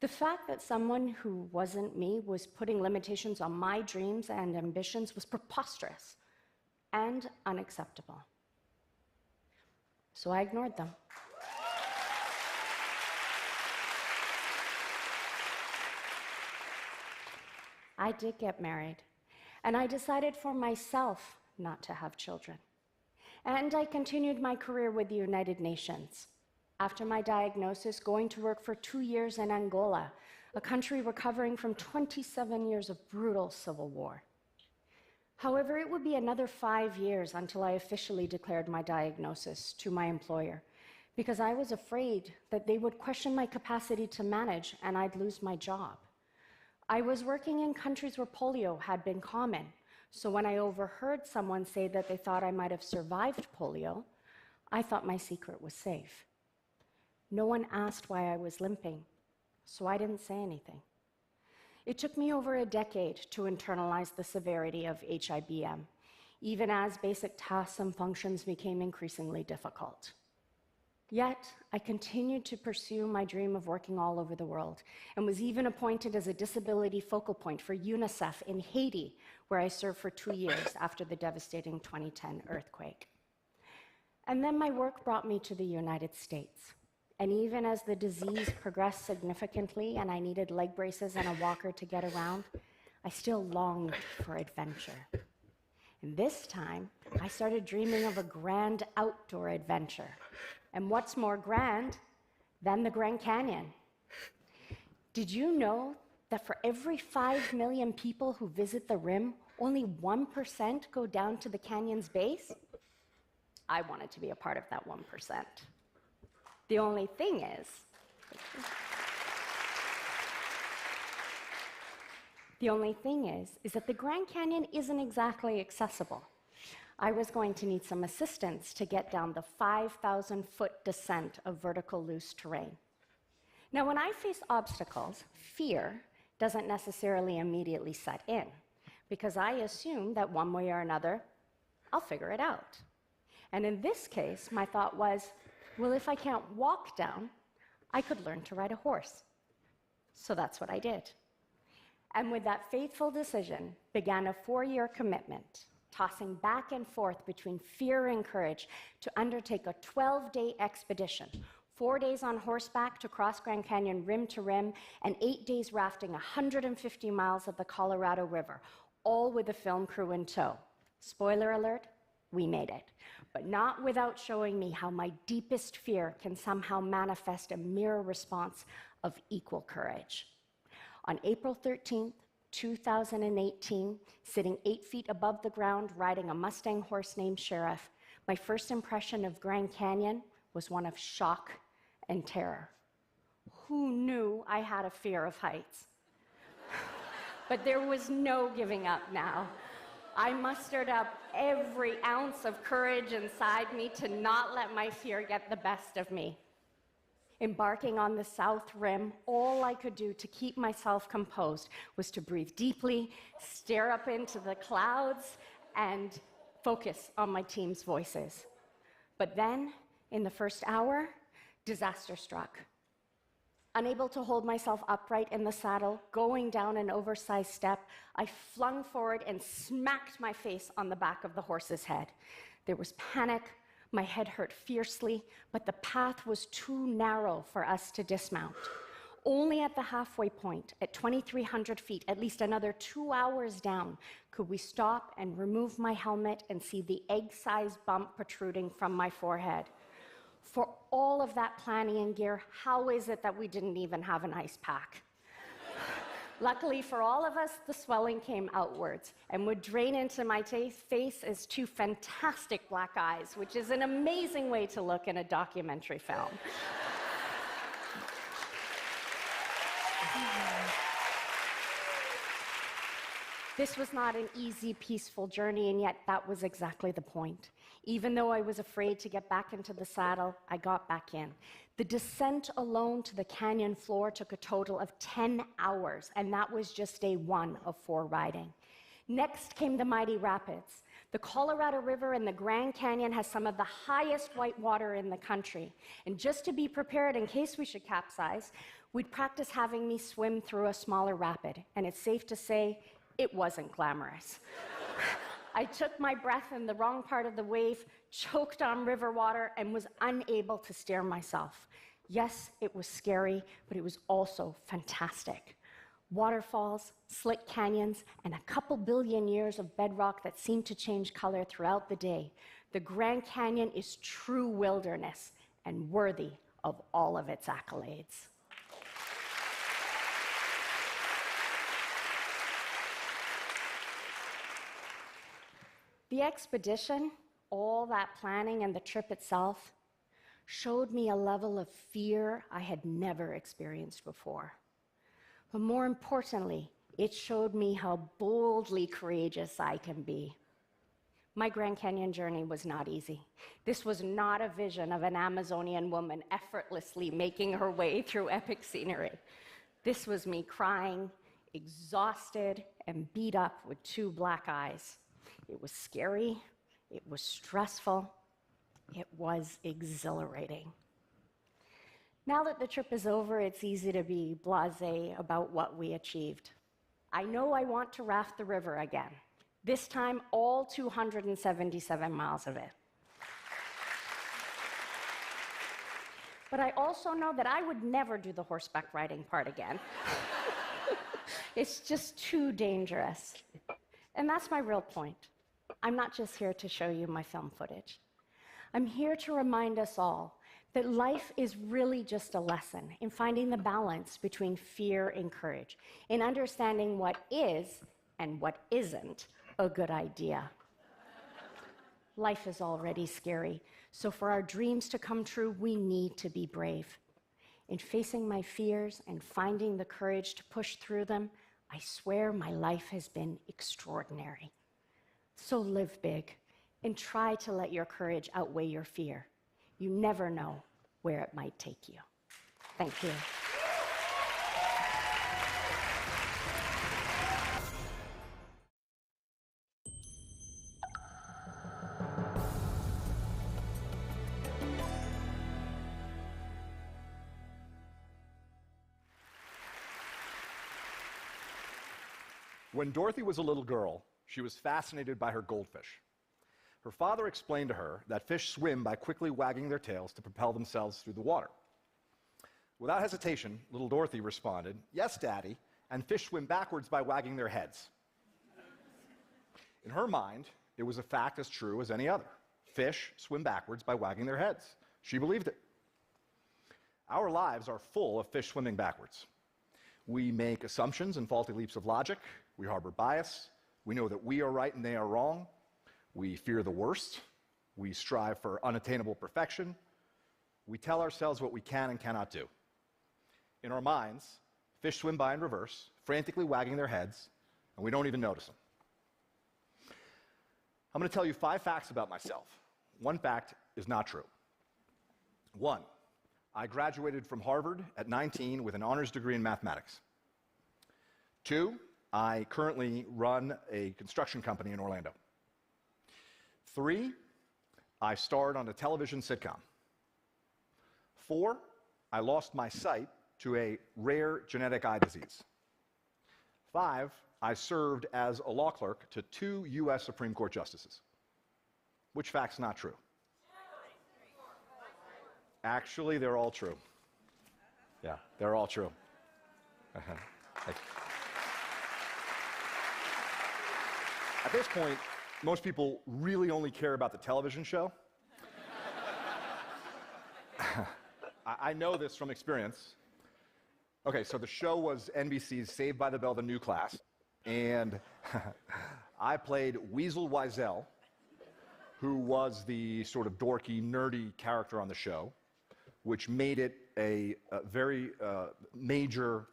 The fact that someone who wasn't me was putting limitations on my dreams and ambitions was preposterous and unacceptable. So I ignored them. I did get married, and I decided for myself not to have children. And I continued my career with the United Nations. After my diagnosis, going to work for 2 years in Angola, a country recovering from 27 years of brutal civil war. However, it would be another 5 years until I officially declared my diagnosis to my employer, because I was afraid that they would question my capacity to manage and I'd lose my job. I was working in countries where polio had been common, so when I overheard someone say that they thought I might have survived polio, I thought my secret was safe. No one asked why I was limping, so I didn't say anything. It took me over a decade to internalize the severity of HIBM, even as basic tasks and functions became increasingly difficult. Yet, I continued to pursue my dream of working all over the world, and was even appointed as a disability focal point for UNICEF in Haiti, where I served for 2 years after the devastating 2010 earthquake. And then my work brought me to the United States. And even as the disease progressed significantly and I needed leg braces and a walker to get around, I still longed for adventure. And this time, I started dreaming of a grand outdoor adventure. And what's more grand than the Grand Canyon? Did you know that for every 5 million people who visit the rim, only 1% go down to the canyon's base? I wanted to be a part of that 1%. The only thing is that the Grand Canyon isn't exactly accessible. I was going to need some assistance to get down the 5,000-foot descent of vertical loose terrain. Now, when I face obstacles, fear doesn't necessarily immediately set in, because I assume that one way or another, I'll figure it out. And in this case, my thought was, well, if I can't walk down, I could learn to ride a horse. So that's what I did. And with that faithful decision began a 4-year commitment, tossing back and forth between fear and courage to undertake a 12-day expedition, 4 days on horseback to cross Grand Canyon rim to rim, and 8 days rafting 150 miles of the Colorado River, all with a film crew in tow. Spoiler alert, We made it, but not without showing me how my deepest fear can somehow manifest a mirror response of equal courage. On April 13th, 2018, sitting 8 feet above the ground, riding a Mustang horse named Sheriff, my first impression of Grand Canyon was one of shock and terror. Who knew I had a fear of heights? But there was no giving up now. I mustered up every ounce of courage inside me to not let my fear get the best of me. Embarking on the South Rim, all I could do to keep myself composed was to breathe deeply, stare up into the clouds, and focus on my team's voices. But then, in the first hour, disaster struck. Unable to hold myself upright in the saddle, going down an oversized step, I flung forward and smacked my face on the back of the horse's head. There was panic, my head hurt fiercely, but the path was too narrow for us to dismount. Only at the halfway point, at 2,300 feet, at least another 2 hours down, could we stop and remove my helmet and see the egg-sized bump protruding from my forehead. For all of that planning and gear, how is it that we didn't even have an ice pack? Luckily for all of us, the swelling came outwards and would drain into my face as 2 fantastic black eyes, which is an amazing way to look in a documentary film. This was not an easy, peaceful journey, and yet that was exactly the point. Even though I was afraid to get back into the saddle, I got back in. The descent alone to the canyon floor took a total of 10 hours, and that was just day 1 of 4 riding. Next came the mighty rapids. The Colorado River in the Grand Canyon has some of the highest white water in the country. And just to be prepared in case we should capsize, we'd practice having me swim through a smaller rapid. And it's safe to say, it wasn't glamorous. I took my breath in the wrong part of the wave, choked on river water, and was unable to steer myself. Yes, it was scary, but it was also fantastic. Waterfalls, slick canyons, and a couple billion years of bedrock that seemed to change color throughout the day. The Grand Canyon is true wilderness and worthy of all of its accolades. The expedition, all that planning and the trip itself, showed me a level of fear I had never experienced before. But more importantly, it showed me how boldly courageous I can be. My Grand Canyon journey was not easy. This was not a vision of an Amazonian woman effortlessly making her way through epic scenery. This was me crying, exhausted, and beat up with 2 black eyes. It was scary, it was stressful, it was exhilarating. Now that the trip is over, it's easy to be blasé about what we achieved. I know I want to raft the river again, this time all 277 miles of it. But I also know that I would never do the horseback riding part again. It's just too dangerous. And that's my real point. I'm not just here to show you my film footage. I'm here to remind us all that life is really just a lesson in finding the balance between fear and courage, in understanding what is and what isn't a good idea. Life is already scary, so for our dreams to come true, we need to be brave. In facing my fears and finding the courage to push through them, I swear my life has been extraordinary. So live big and try to let your courage outweigh your fear. You never know where it might take you. Thank you. When Dorothy was a little girl, she was fascinated by her goldfish. Her father explained to her that fish swim by quickly wagging their tails to propel themselves through the water. Without hesitation, little Dorothy responded, "Yes, Daddy, and fish swim backwards by wagging their heads." In her mind, It was a fact as true as any other. Fish swim backwards by wagging their heads. She believed it. Our lives are full of fish swimming backwards. We make assumptions and faulty leaps of logic. We harbor bias. We know that we are right and they are wrong. We fear the worst. We strive for unattainable perfection. We tell ourselves what we can and cannot do. In our minds, fish swim by in reverse, frantically wagging their heads, and we don't even notice them. I'm going to tell you 5 facts about myself. One fact is not true. 1, I graduated from Harvard at 19 with an honors degree in mathematics. 2, I currently run a construction company in Orlando. 3, I starred on a television sitcom. 4, I lost my sight to a rare genetic eye disease. 5, I served as a law clerk to 2 U.S. Supreme Court justices. Which fact's not true? Actually, they're all true. Yeah, they're all true. At this point, most people really only care about the television show. I know this from experience. Okay, so the show was NBC's Saved by the Bell, The New Class, and I played Weasel Wiesel, who was the sort of dorky, nerdy character on the show, which made it a very major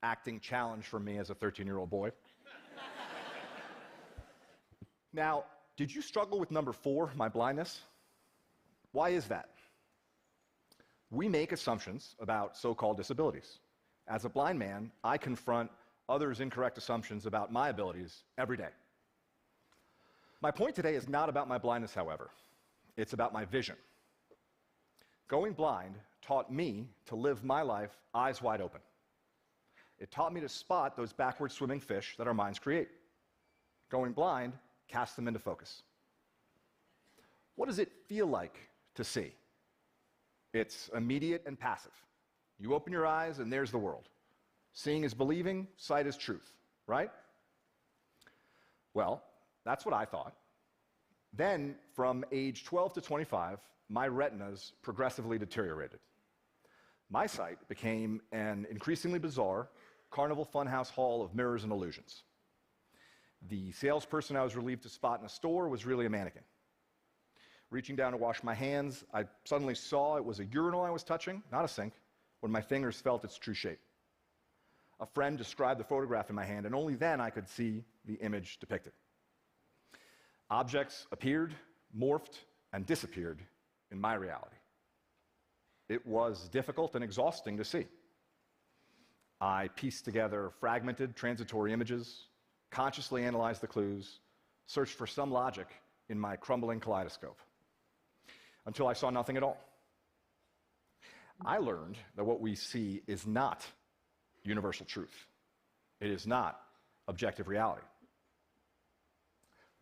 acting challenge for me as a 13-year-old boy. Now, did you struggle with number 4, my blindness? Why is that? We make assumptions about so-called disabilities. As a blind man, I confront others' incorrect assumptions about my abilities every day. My point today is not about my blindness, however. It's about my vision. Going blind taught me to live my life eyes wide open. It taught me to spot those backward swimming fish that our minds create. Going blind casts them into focus. What does it feel like to see? It's immediate and passive. You open your eyes and there's the world. Seeing is believing, sight is truth, right? Well, that's what I thought. Then, from age 12 to 25, my retinas progressively deteriorated. My sight became an increasingly bizarre carnival funhouse hall of mirrors and illusions. The salesperson I was relieved to spot in a store was really a mannequin. Reaching down to wash my hands, I suddenly saw it was a urinal I was touching, not a sink, when my fingers felt its true shape. A friend described the photograph in my hand, and only then I could see the image depicted. Objects appeared, morphed, and disappeared in my reality. It was difficult and exhausting to see. I pieced together fragmented, transitory images, consciously analyzed the clues, searched for some logic in my crumbling kaleidoscope, until I saw nothing at all. I learned that what we see is not universal truth. It is not objective reality.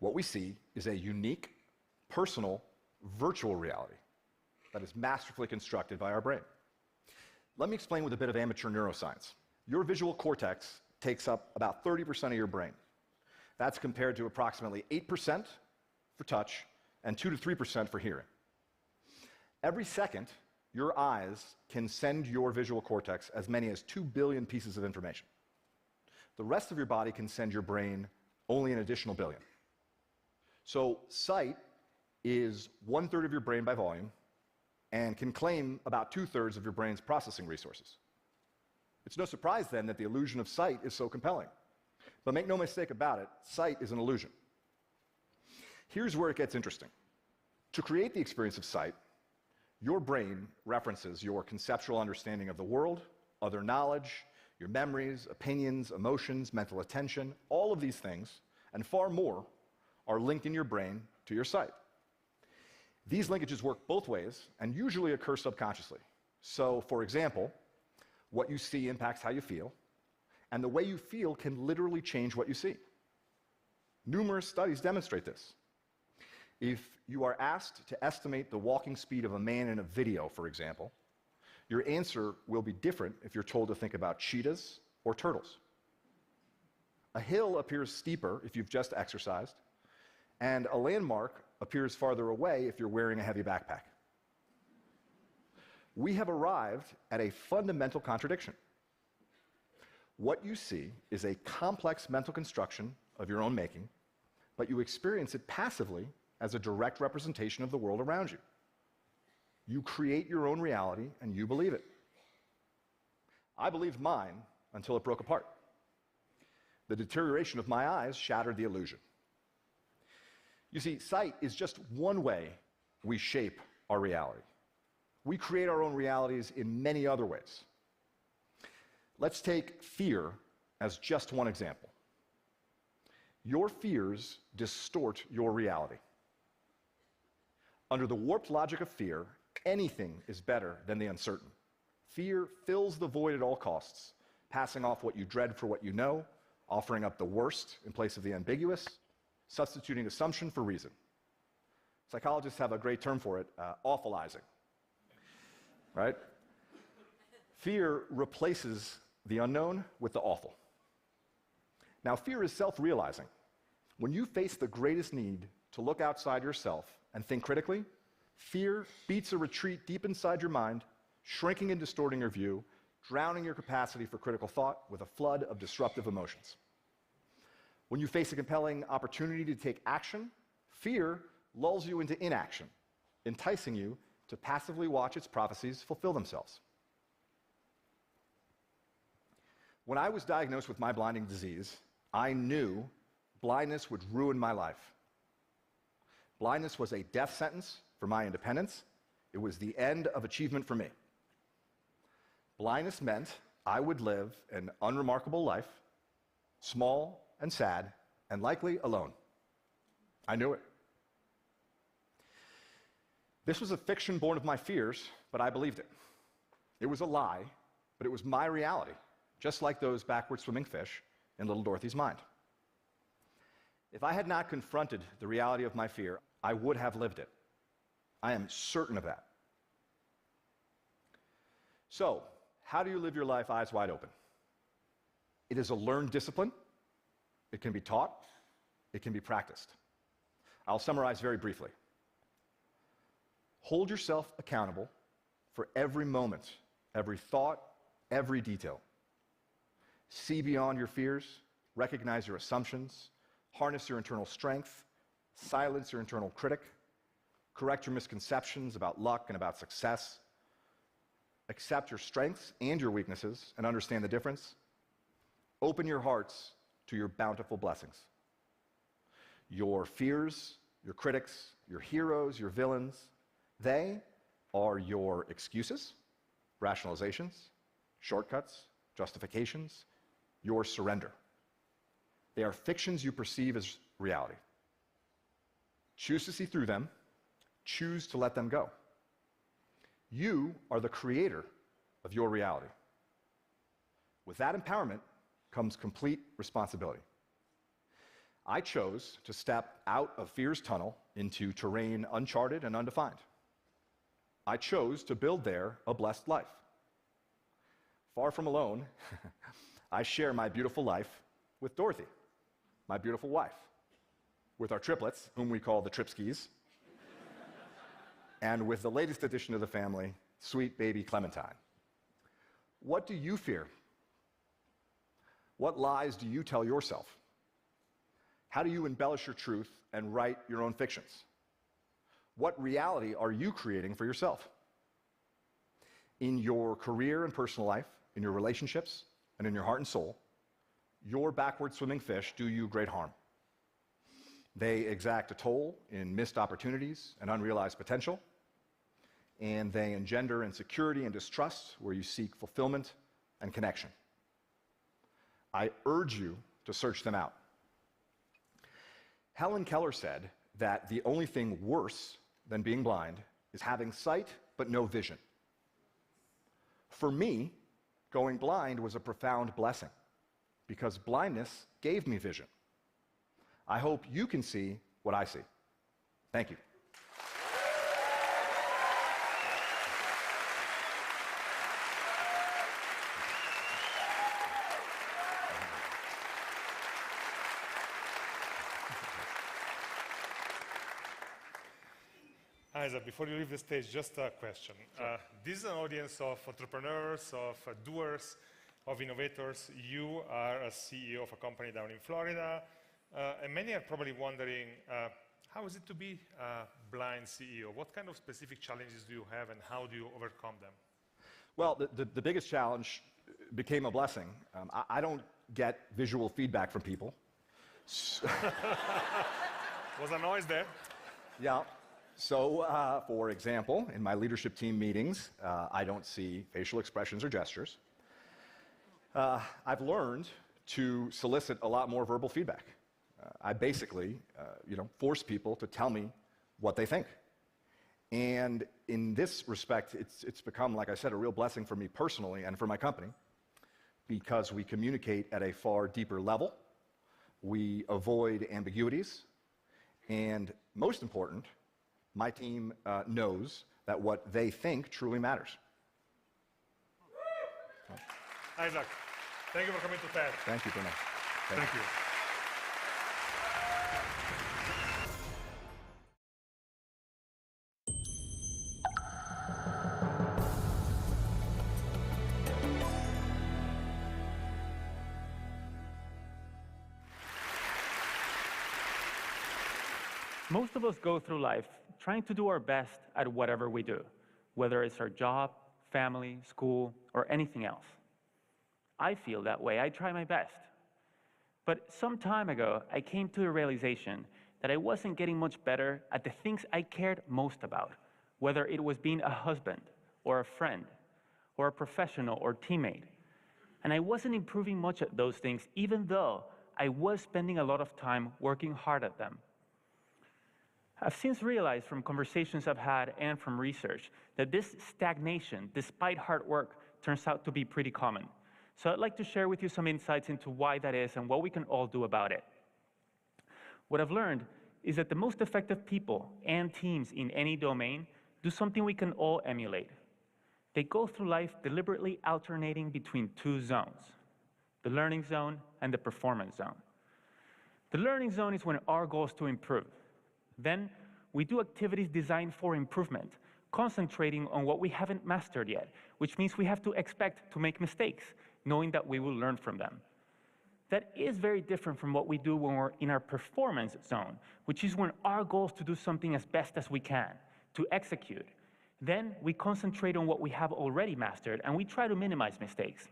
What we see is a unique, personal, virtual reality that is masterfully constructed by our brain. Let me explain with a bit of amateur neuroscience. Your visual cortex takes up about 30% of your brain. That's compared to approximately 8% for touch and 2 to 3% for hearing. Every second, your eyes can send your visual cortex as many as 2 billion pieces of information. The rest of your body can send your brain only an additional billion. So sight is 1/3 of your brain by volume and can claim about 2/3 of your brain's processing resources. It's no surprise then that the illusion of sight is so compelling. But make no mistake about it, sight is an illusion. Here's where it gets interesting. To create the experience of sight, your brain references your conceptual understanding of the world, other knowledge, your memories, opinions, emotions, mental attention, all of these things, and far more, are linked in your brain to your sight. These linkages work both ways and usually occur subconsciously. So, for example, what you see impacts how you feel, and the way you feel can literally change what you see. Numerous studies demonstrate this. If you are asked to estimate the walking speed of a man in a video, for example, your answer will be different if you're told to think about cheetahs or turtles. A hill appears steeper if you've just exercised, and a landmark appears farther away if you're wearing a heavy backpack. We have arrived at a fundamental contradiction. What you see is a complex mental construction of your own making, but you experience it passively as a direct representation of the world around you. You create your own reality and you believe it. I believed mine until it broke apart. The deterioration of my eyes shattered the illusion. You see, sight is just one way we shape our reality. We create our own realities in many other ways. Let's take fear as just one example. Your fears distort your reality. Under the warped logic of fear, anything is better than the uncertain. Fear fills the void at all costs, passing off what you dread for what you know, offering up the worst in place of the ambiguous, substituting assumption for reason. Psychologists have a great term for it, awfulizing. Right? Fear replaces the unknown with the awful. Now, fear is self-realizing. When you face the greatest need to look outside yourself and think critically, fear beats a retreat deep inside your mind, shrinking and distorting your view, drowning your capacity for critical thought with a flood of disruptive emotions. When you face a compelling opportunity to take action, fear lulls you into inaction, enticing you to passively watch its prophecies fulfill themselves. When I was diagnosed with my blinding disease, I knew blindness would ruin my life. Blindness was a death sentence for my independence. It was the end of achievement for me. Blindness meant I would live an unremarkable life, small and sad, and likely alone. I knew it. This was a fiction born of my fears, but I believed it. It was a lie, but it was my reality, just like those backward swimming fish in little Dorothy's mind. If I had not confronted the reality of my fear, I would have lived it. I am certain of that. So, how do you live your life eyes wide open? It is a learned discipline. It can be taught. It can be practiced. I'll summarize very briefly. Hold yourself accountable for every moment, every thought, every detail. See beyond your fears, recognize your assumptions, harness your internal strength, silence your internal critic, correct your misconceptions about luck and about success, accept your strengths and your weaknesses and understand the difference. Open your hearts to your bountiful blessings. Your fears, your critics, your heroes, your villains, they are your excuses, rationalizations, shortcuts, justifications, your surrender. They are fictions you perceive as reality. Choose to see through them. Choose to let them go. You are the creator of your reality. With that empowerment comes complete responsibility. I chose to step out of fear's tunnel into terrain uncharted and undefined. I chose to build there a blessed life. Far from alone, I share my beautiful life with Dorothy, my beautiful wife, with our triplets, whom we call the Tripskis, and with the latest addition to the family, sweet baby Clementine. What do you fear? What lies do you tell yourself? How do you embellish your truth and write your own fictions? What reality are you creating for yourself? In your career and personal life, in your relationships, and in your heart and soul, your backward swimming fish do you great harm. They exact a toll in missed opportunities and unrealized potential, and they engender insecurity and distrust where you seek fulfillment and connection. I urge you to search them out. Helen Keller said that the only thing worse than being blind is having sight but no vision. For me, going blind was a profound blessing because blindness gave me vision. I hope you can see what I see. Thank you. Isaac, before you leave the stage, just a question. This is an audience of entrepreneurs, of doers, of innovators. You are a CEO of a company down in Florida, and many are probably wondering, how is it to be a blind CEO? What kind of specific challenges do you have, and how do you overcome them? Well, the biggest challenge became a blessing. I don't get visual feedback from people. Was a noise there? Yeah. So, for example, in my leadership team meetings, I don't see facial expressions or gestures. I've learned to solicit a lot more verbal feedback. I basically, force people to tell me what they think. And in this respect, it's become, like I said, a real blessing for me personally and for my company, because we communicate at a far deeper level. We avoid ambiguities. And most important, my team knows that what they think truly matters. Isaac, thank you for coming to TED. Thank you, Bruno. Thank you. Most of us go through life trying to do our best at whatever we do, whether it's our job, family, school, or anything else. I feel that way. I try my best. But some time ago, I came to the realization that I wasn't getting much better at the things I cared most about, whether it was being a husband, or a friend, or a professional or teammate. And I wasn't improving much at those things, even though I was spending a lot of time working hard at them. I've since realized from conversations I've had and from research that this stagnation, despite hard work, turns out to be pretty common. So I'd like to share with you some insights into why that is and what we can all do about it. What I've learned is that the most effective people and teams in any domain do something we can all emulate. They go through life deliberately alternating between two zones, the learning zone and the performance zone. The learning zone is when our goal is to improve. Then we do activities designed for improvement, concentrating on what we haven't mastered yet, which means we have to expect to make mistakes, knowing that we will learn from them. That is very different from what we do when we're in our performance zone, which is when our goal is to do something as best as we can, to execute. Then we concentrate on what we have already mastered, and we try to minimize mistakes.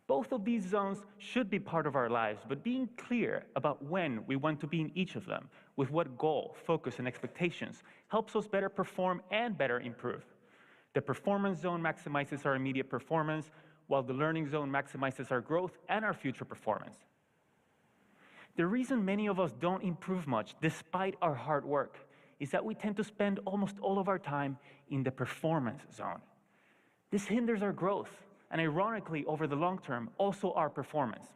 Both of these zones should be part of our lives, but being clear about when we want to be in each of them, with what goal, focus, and expectations, helps us better perform and better improve. The performance zone maximizes our immediate performance, while the learning zone maximizes our growth and our future performance. The reason many of us don't improve much, despite our hard work, is that we tend to spend almost all of our time in the performance zone. This hinders our growth, and ironically, over the long term, also our performance.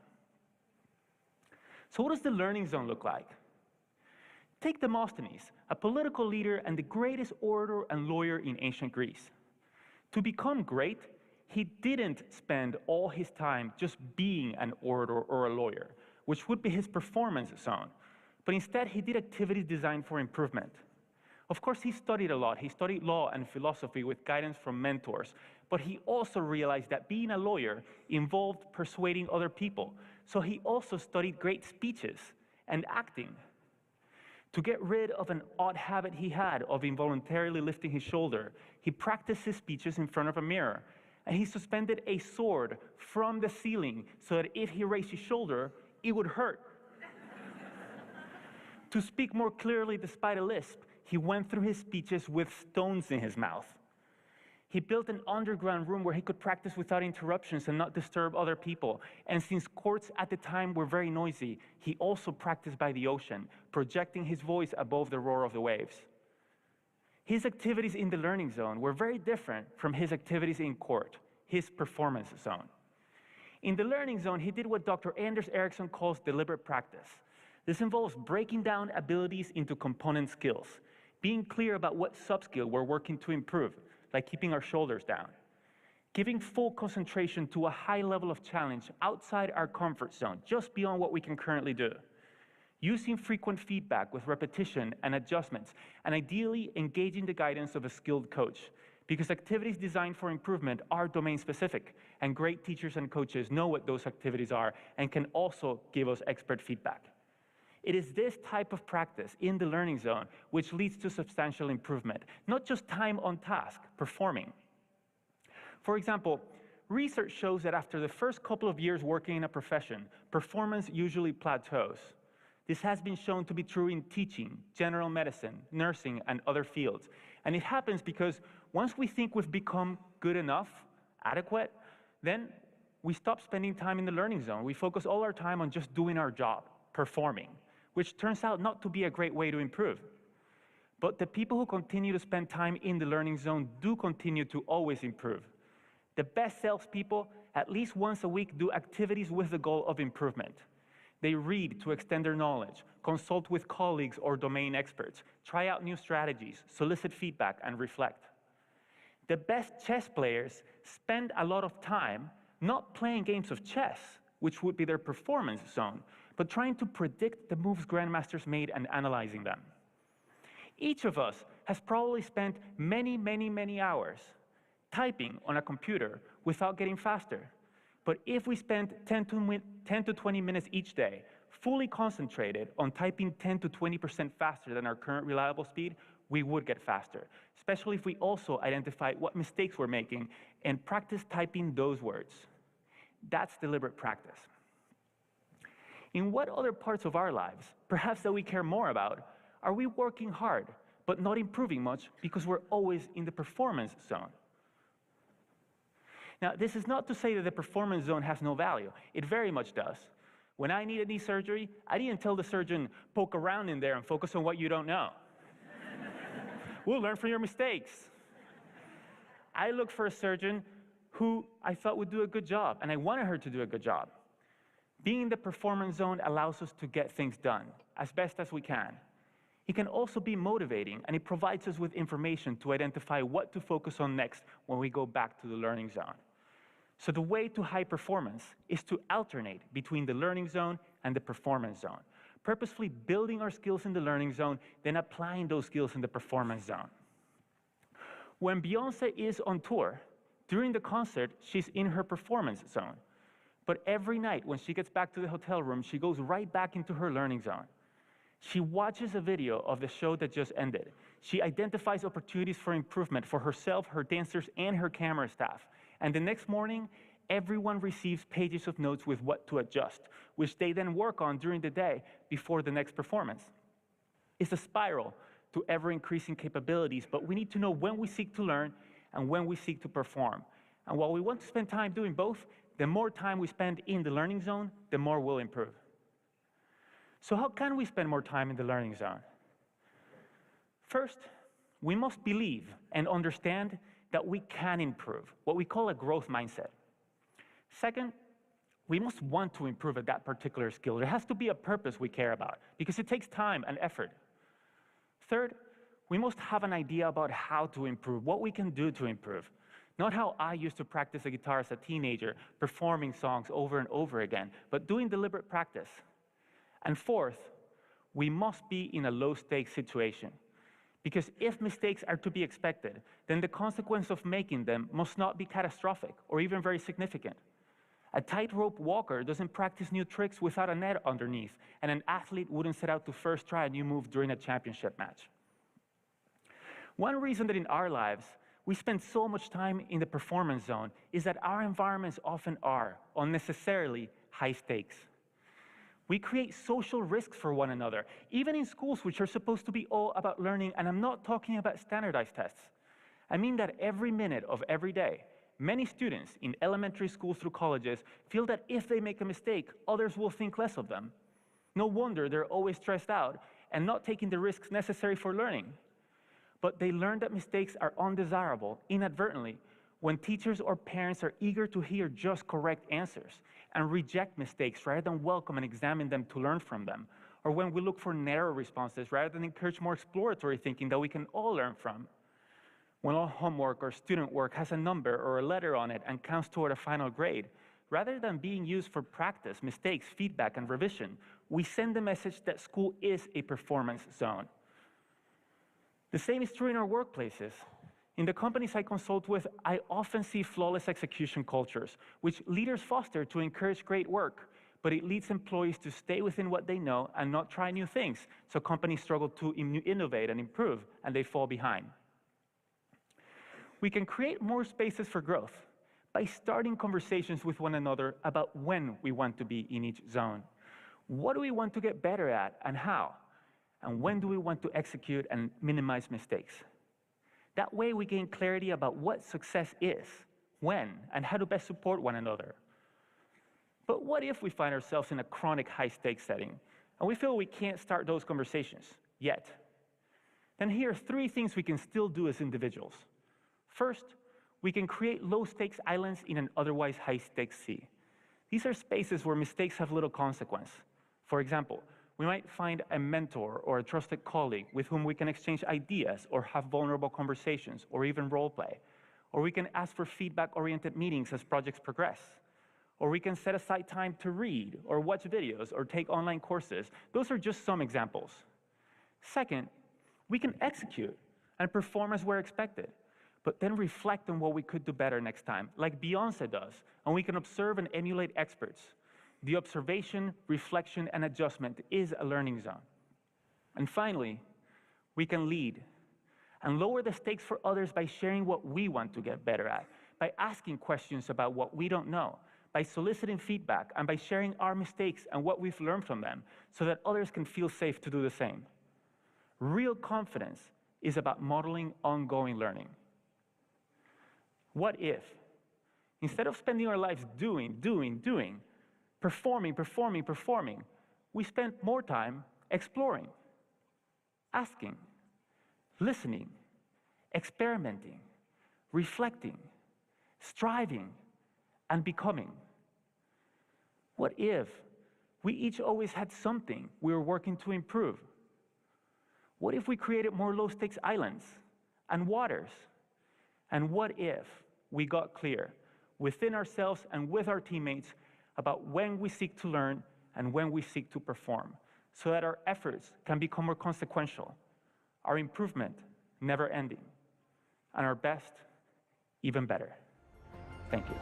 So what does the learning zone look like? Take Demosthenes, a political leader and the greatest orator and lawyer in ancient Greece. To become great, he didn't spend all his time just being an orator or a lawyer, which would be his performance zone, but instead he did activities designed for improvement. Of course, he studied a lot. He studied law and philosophy with guidance from mentors, but he also realized that being a lawyer involved persuading other people. So he also studied great speeches and acting. To get rid of an odd habit he had of involuntarily lifting his shoulder, he practiced his speeches in front of a mirror, and he suspended a sword from the ceiling so that if he raised his shoulder, it would hurt. To speak more clearly despite a lisp, he went through his speeches with stones in his mouth. He built an underground room where he could practice without interruptions and not disturb other people. And since courts at the time were very noisy, he also practiced by the ocean, projecting his voice above the roar of the waves. His activities in the learning zone were very different from his activities in court, his performance zone. In the learning zone, he did what Dr. Anders Ericsson calls deliberate practice. This involves breaking down abilities into component skills, being clear about what sub-skill we're working to improve, like keeping our shoulders down, giving full concentration to a high level of challenge outside our comfort zone, just beyond what we can currently do, using frequent feedback with repetition and adjustments, and ideally engaging the guidance of a skilled coach, because activities designed for improvement are domain-specific, and great teachers and coaches know what those activities are and can also give us expert feedback. It is this type of practice in the learning zone which leads to substantial improvement, not just time on task, performing. For example, research shows that after the first couple of years working in a profession, performance usually plateaus. This has been shown to be true in teaching, general medicine, nursing, and other fields. And it happens because once we think we've become good enough, adequate, then we stop spending time in the learning zone. We focus all our time on just doing our job, performing, which turns out not to be a great way to improve. But the people who continue to spend time in the learning zone do continue to always improve. The best salespeople, at least once a week, do activities with the goal of improvement. They read to extend their knowledge, consult with colleagues or domain experts, try out new strategies, solicit feedback, and reflect. The best chess players spend a lot of time not playing games of chess, which would be their performance zone, but trying to predict the moves grandmasters made and analyzing them. Each of us has probably spent many, many, many hours typing on a computer without getting faster. But if we spend 10 to 20 minutes each day fully concentrated on typing 10 to 20% faster than our current reliable speed, we would get faster, especially if we also identify what mistakes we're making and practice typing those words. That's deliberate practice. In what other parts of our lives, perhaps that we care more about, are we working hard but not improving much because we're always in the performance zone? Now, this is not to say that the performance zone has no value. It very much does. When I needed knee surgery, I didn't tell the surgeon, poke around in there and focus on what you don't know. We'll learn from your mistakes. I looked for a surgeon who I thought would do a good job, and I wanted her to do a good job. Being in the performance zone allows us to get things done as best as we can. It can also be motivating, and it provides us with information to identify what to focus on next when we go back to the learning zone. So the way to high performance is to alternate between the learning zone and the performance zone, purposefully building our skills in the learning zone, then applying those skills in the performance zone. When Beyoncé is on tour, during the concert, she's in her performance zone. But every night when she gets back to the hotel room, she goes right back into her learning zone. She watches a video of the show that just ended. She identifies opportunities for improvement for herself, her dancers, and her camera staff. And the next morning, everyone receives pages of notes with what to adjust, which they then work on during the day before the next performance. It's a spiral to ever-increasing capabilities, but we need to know when we seek to learn and when we seek to perform. And while we want to spend time doing both, the more time we spend in the learning zone, the more we'll improve. So how can we spend more time in the learning zone? First, we must believe and understand that we can improve, what we call a growth mindset. Second, we must want to improve at that particular skill. There has to be a purpose we care about, because it takes time and effort. Third, we must have an idea about how to improve, what we can do to improve. Not how I used to practice the guitar as a teenager, performing songs over and over again, but doing deliberate practice. And fourth, we must be in a low-stakes situation. Because if mistakes are to be expected, then the consequence of making them must not be catastrophic or even very significant. A tightrope walker doesn't practice new tricks without a net underneath, and an athlete wouldn't set out to first try a new move during a championship match. One reason that in our lives we spend so much time in the performance zone is that our environments often are unnecessarily high stakes. We create social risks for one another, even in schools which are supposed to be all about learning, and I'm not talking about standardized tests. I mean that every minute of every day, many students in elementary schools through colleges feel that if they make a mistake, others will think less of them. No wonder they're always stressed out and not taking the risks necessary for learning. But they learn that mistakes are undesirable inadvertently when teachers or parents are eager to hear just correct answers and reject mistakes rather than welcome and examine them to learn from them, or when we look for narrow responses rather than encourage more exploratory thinking that we can all learn from. When all homework or student work has a number or a letter on it and counts toward a final grade, Rather than being used for practice, mistakes, feedback, and revision, we send the message that school is a performance zone. The same is true in our workplaces. In the companies I consult with, I often see flawless execution cultures, which leaders foster to encourage great work, but it leads employees to stay within what they know and not try new things, so companies struggle to innovate and improve, and they fall behind. We can create more spaces for growth by starting conversations with one another about when we want to be in each zone. What do we want to get better at and how? And when do we want to execute and minimize mistakes? That way we gain clarity about what success is, when, and how to best support one another. But what if we find ourselves in a chronic high-stakes setting and we feel we can't start those conversations yet? Then here are 3 things we can still do as individuals. First, we can create low-stakes islands in an otherwise high-stakes sea. These are spaces where mistakes have little consequence. For example, we might find a mentor or a trusted colleague with whom we can exchange ideas or have vulnerable conversations or even role play. Or we can ask for feedback-oriented meetings as projects progress. Or we can set aside time to read or watch videos or take online courses. Those are just some examples. Second, we can execute and perform as we're expected, but then reflect on what we could do better next time, like Beyoncé does, and we can observe and emulate experts. The observation, reflection, and adjustment is a learning zone. And finally, we can lead and lower the stakes for others by sharing what we want to get better at, by asking questions about what we don't know, by soliciting feedback, and by sharing our mistakes and what we've learned from them so that others can feel safe to do the same. Real confidence is about modeling ongoing learning. What if, instead of spending our lives doing, performing, we spent more time exploring, asking, listening, experimenting, reflecting, striving, and becoming? What if we each always had something we were working to improve? What if we created more low-stakes islands and waters? And what if we got clear within ourselves and with our teammates about when we seek to learn and when we seek to perform, so that our efforts can become more consequential, our improvement never ending, and our best even better? Thank you.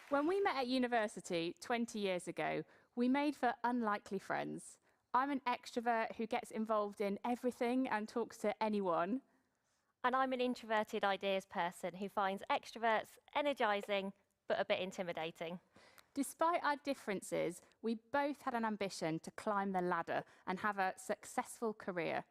When we met at university 20 years ago, we made for unlikely friends. I'm an extrovert who gets involved in everything and talks to anyone. And I'm an introverted ideas person who finds extroverts energizing but a bit intimidating. Despite our differences, we both had an ambition to climb the ladder and have a successful career.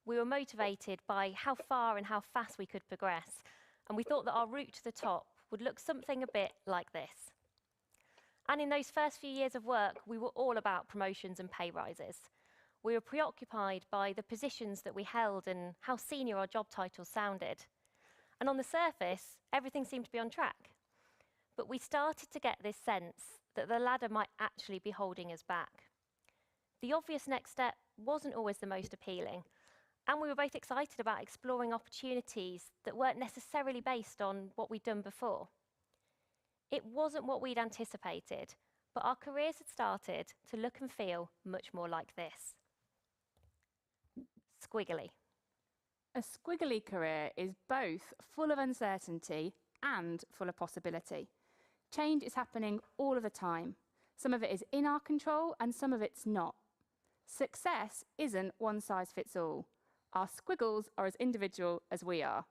We were motivated by how far and how fast we could progress, and we thought that our route to the top would look something a bit like this. And in those first few years of work, we were all about promotions and pay rises. We were preoccupied by the positions that we held and how senior our job titles sounded. And on the surface, everything seemed to be on track. But we started to get this sense that the ladder might actually be holding us back. The obvious next step wasn't always the most appealing, and we were both excited about exploring opportunities that weren't necessarily based on what we'd done before. It wasn't what we'd anticipated, but our careers had started to look and feel much more like this. Squiggly. A squiggly career is both full of uncertainty and full of possibility. Change is happening all of the time. Some of it is in our control and some of it's not. Success isn't one size fits all. Our squiggles are as individual as we are.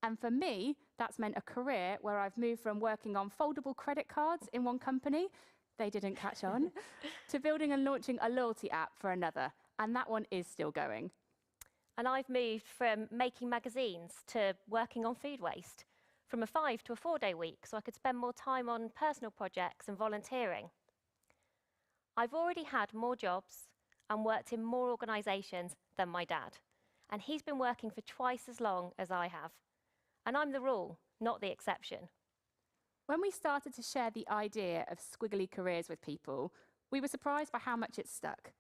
And for me, that's meant a career where I've moved from working on foldable credit cards in one company, they didn't catch on, to building and launching a loyalty app for another, and that one is still going. And I've moved from making magazines to working on food waste, from a 5 to a 4-day week so I could spend more time on personal projects and volunteering. I've already had more jobs and worked in more organisations than my dad, and he's been working for twice as long as I have. And I'm the rule, not the exception. When we started to share the idea of squiggly careers with people, we were surprised by how much it stuck.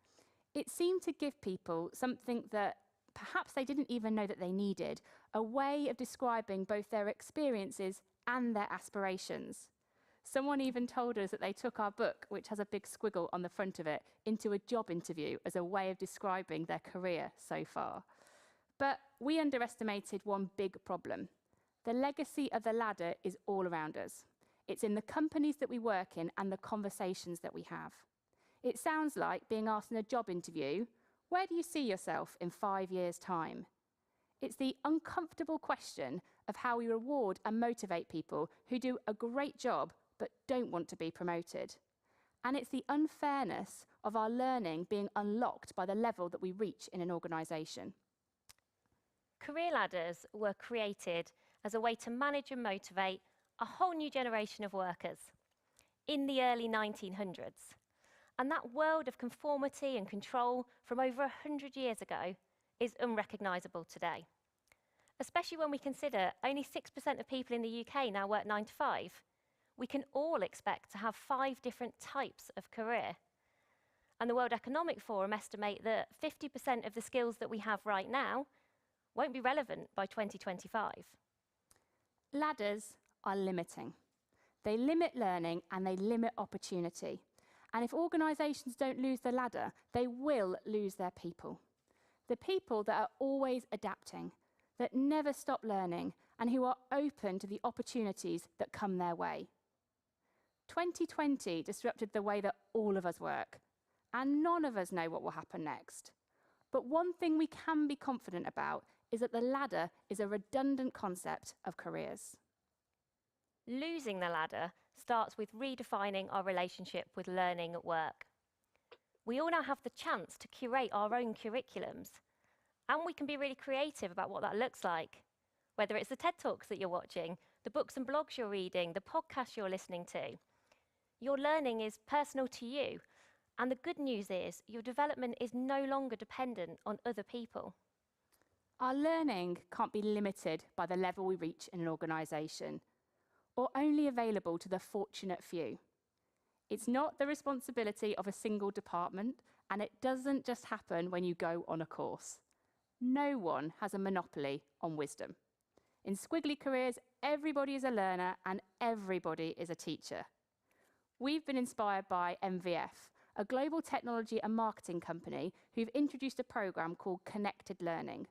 It seemed to give people something that perhaps they didn't even know that they needed, a way of describing both their experiences and their aspirations. Someone even told us that they took our book, which has a big squiggle on the front of it, into a job interview as a way of describing their career so far. But we underestimated one big problem. The legacy of the ladder is all around us. It's in the companies that we work in and the conversations that we have. It sounds like being asked in a job interview, where do you see yourself in 5 years' time? It's the uncomfortable question of how we reward and motivate people who do a great job but don't want to be promoted. And it's the unfairness of our learning being unlocked by the level that we reach in an organisation. Career ladders were created as a way to manage and motivate a whole new generation of workers in the early 1900s. And that world of conformity and control from over 100 years ago is unrecognisable today. Especially when we consider only 6% of people in the UK now work 9 to 5. We can all expect to have 5 different types of career. And the World Economic Forum estimate that 50% of the skills that we have right now won't be relevant by 2025. Ladders are limiting. They limit learning and they limit opportunity. And if organisations don't lose the ladder, they will lose their people. The people that are always adapting, that never stop learning, and who are open to the opportunities that come their way. 2020 disrupted the way that all of us work, and none of us know what will happen next. But one thing we can be confident about is that the ladder is a redundant concept of careers. Losing the ladder starts with redefining our relationship with learning at work. We all now have the chance to curate our own curriculums, and we can be really creative about what that looks like. Whether it's the TED Talks that you're watching, the books and blogs you're reading, the podcasts you're listening to. Your learning is personal to you, and the good news is your development is no longer dependent on other people. Our learning can't be limited by the level we reach in an organisation, or only available to the fortunate few. It's not the responsibility of a single department, and it doesn't just happen when you go on a course. No one has a monopoly on wisdom. In squiggly careers, everybody is a learner and everybody is a teacher. We've been inspired by MVF, a global technology and marketing company who've introduced a programme called Connected Learning.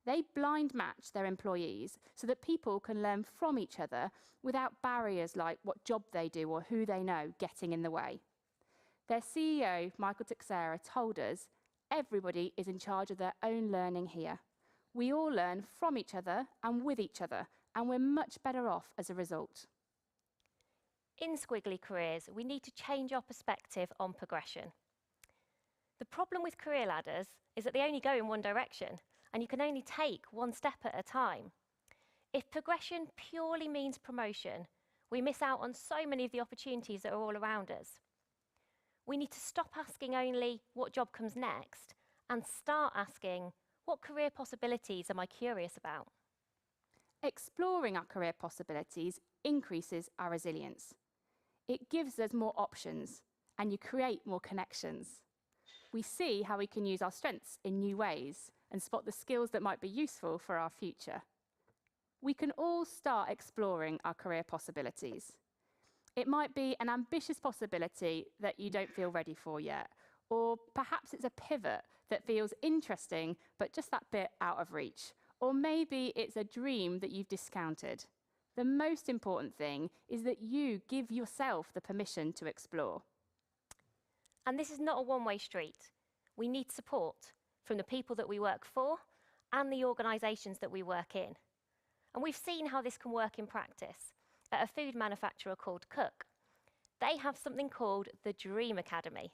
They blind match their employees so that people can learn from each other without barriers like what job they do or who they know getting in the way. Their CEO, Michael Teixeira, told us, everybody is in charge of their own learning here. We all learn from each other and with each other, and we're much better off as a result. In squiggly careers, we need to change our perspective on progression. The problem with career ladders is that they only go in one direction, and you can only take one step at a time. If progression purely means promotion, we miss out on so many of the opportunities that are all around us. We need to stop asking only what job comes next and start asking, what career possibilities am I curious about? Exploring our career possibilities increases our resilience. It gives us more options, and you create more connections. We see how we can use our strengths in new ways and spot the skills that might be useful for our future. We can all start exploring our career possibilities. It might be an ambitious possibility that you don't feel ready for yet, or perhaps it's a pivot that feels interesting but just that bit out of reach, or maybe it's a dream that you've discounted. The most important thing is that you give yourself the permission to explore. And this is not a one-way street. We need support from the people that we work for and the organisations that we work in. And we've seen how this can work in practice at a food manufacturer called Cook. They have something called the Dream Academy.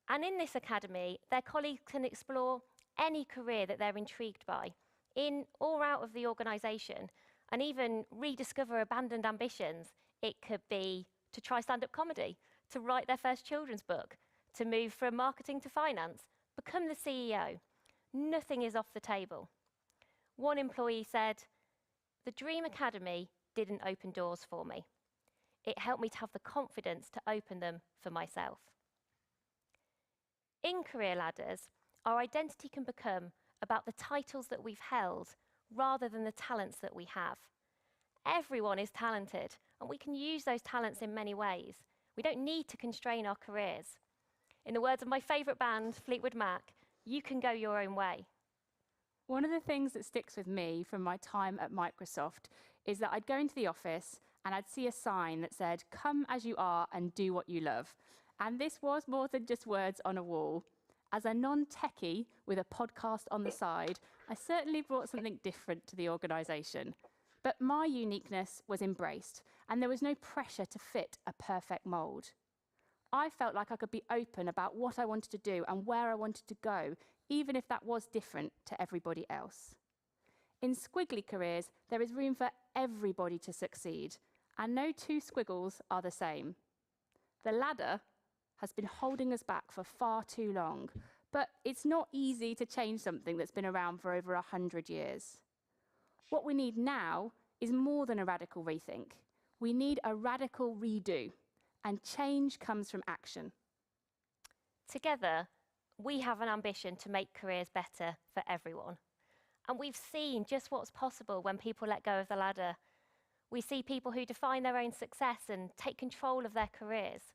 And in this academy, their colleagues can explore any career that they're intrigued by, in or out of the organisation, and even rediscover abandoned ambitions. It could be to try stand-up comedy, to write their first children's book, to move from marketing to finance, become the CEO. Nothing is off the table. One employee said, "The Dream Academy didn't open doors for me. it helped me to have the confidence to open them for myself. In career ladders, our identity can become about the titles that we've held rather than the talents that we have. Everyone is talented, and we can use those talents in many ways. We don't need to constrain our careers. In the words of my favourite band, Fleetwood Mac, you can go your own way. One of the things that sticks with me from my time at Microsoft is that I'd go into the office and I'd see a sign that said, "Come as you are and do what you love." And this was more than just words on a wall. As a non-techie with a podcast on the side, I certainly brought something different to the organisation. But my uniqueness was embraced, and there was no pressure to fit a perfect mould. I felt like I could be open about what I wanted to do and where I wanted to go, even if that was different to everybody else. In squiggly careers, there is room for everybody to succeed, and no two squiggles are the same. The ladder has been holding us back for far too long, but it's not easy to change something that's been around for over 100 years. What we need now is more than a radical rethink. We need a radical redo, and change comes from action. Together, we have an ambition to make careers better for everyone. And we've seen just what's possible when people let go of the ladder. We see people who define their own success and take control of their careers.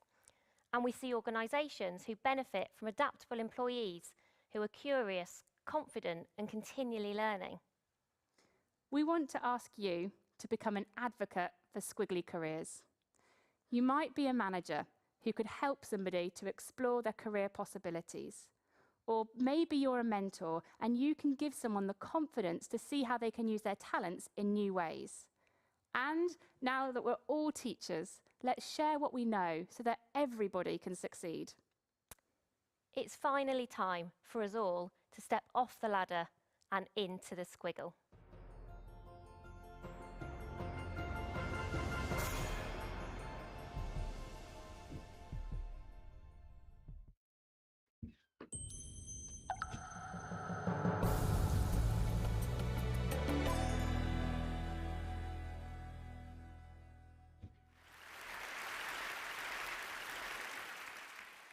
And we see organisations who benefit from adaptable employees who are curious, confident, and continually learning. We want to ask you to become an advocate for squiggly careers. You might be a manager who could help somebody to explore their career possibilities. Or maybe you're a mentor and you can give someone the confidence to see how they can use their talents in new ways. And now that we're all teachers, let's share what we know so that everybody can succeed. It's finally time for us all to step off the ladder and into the squiggle.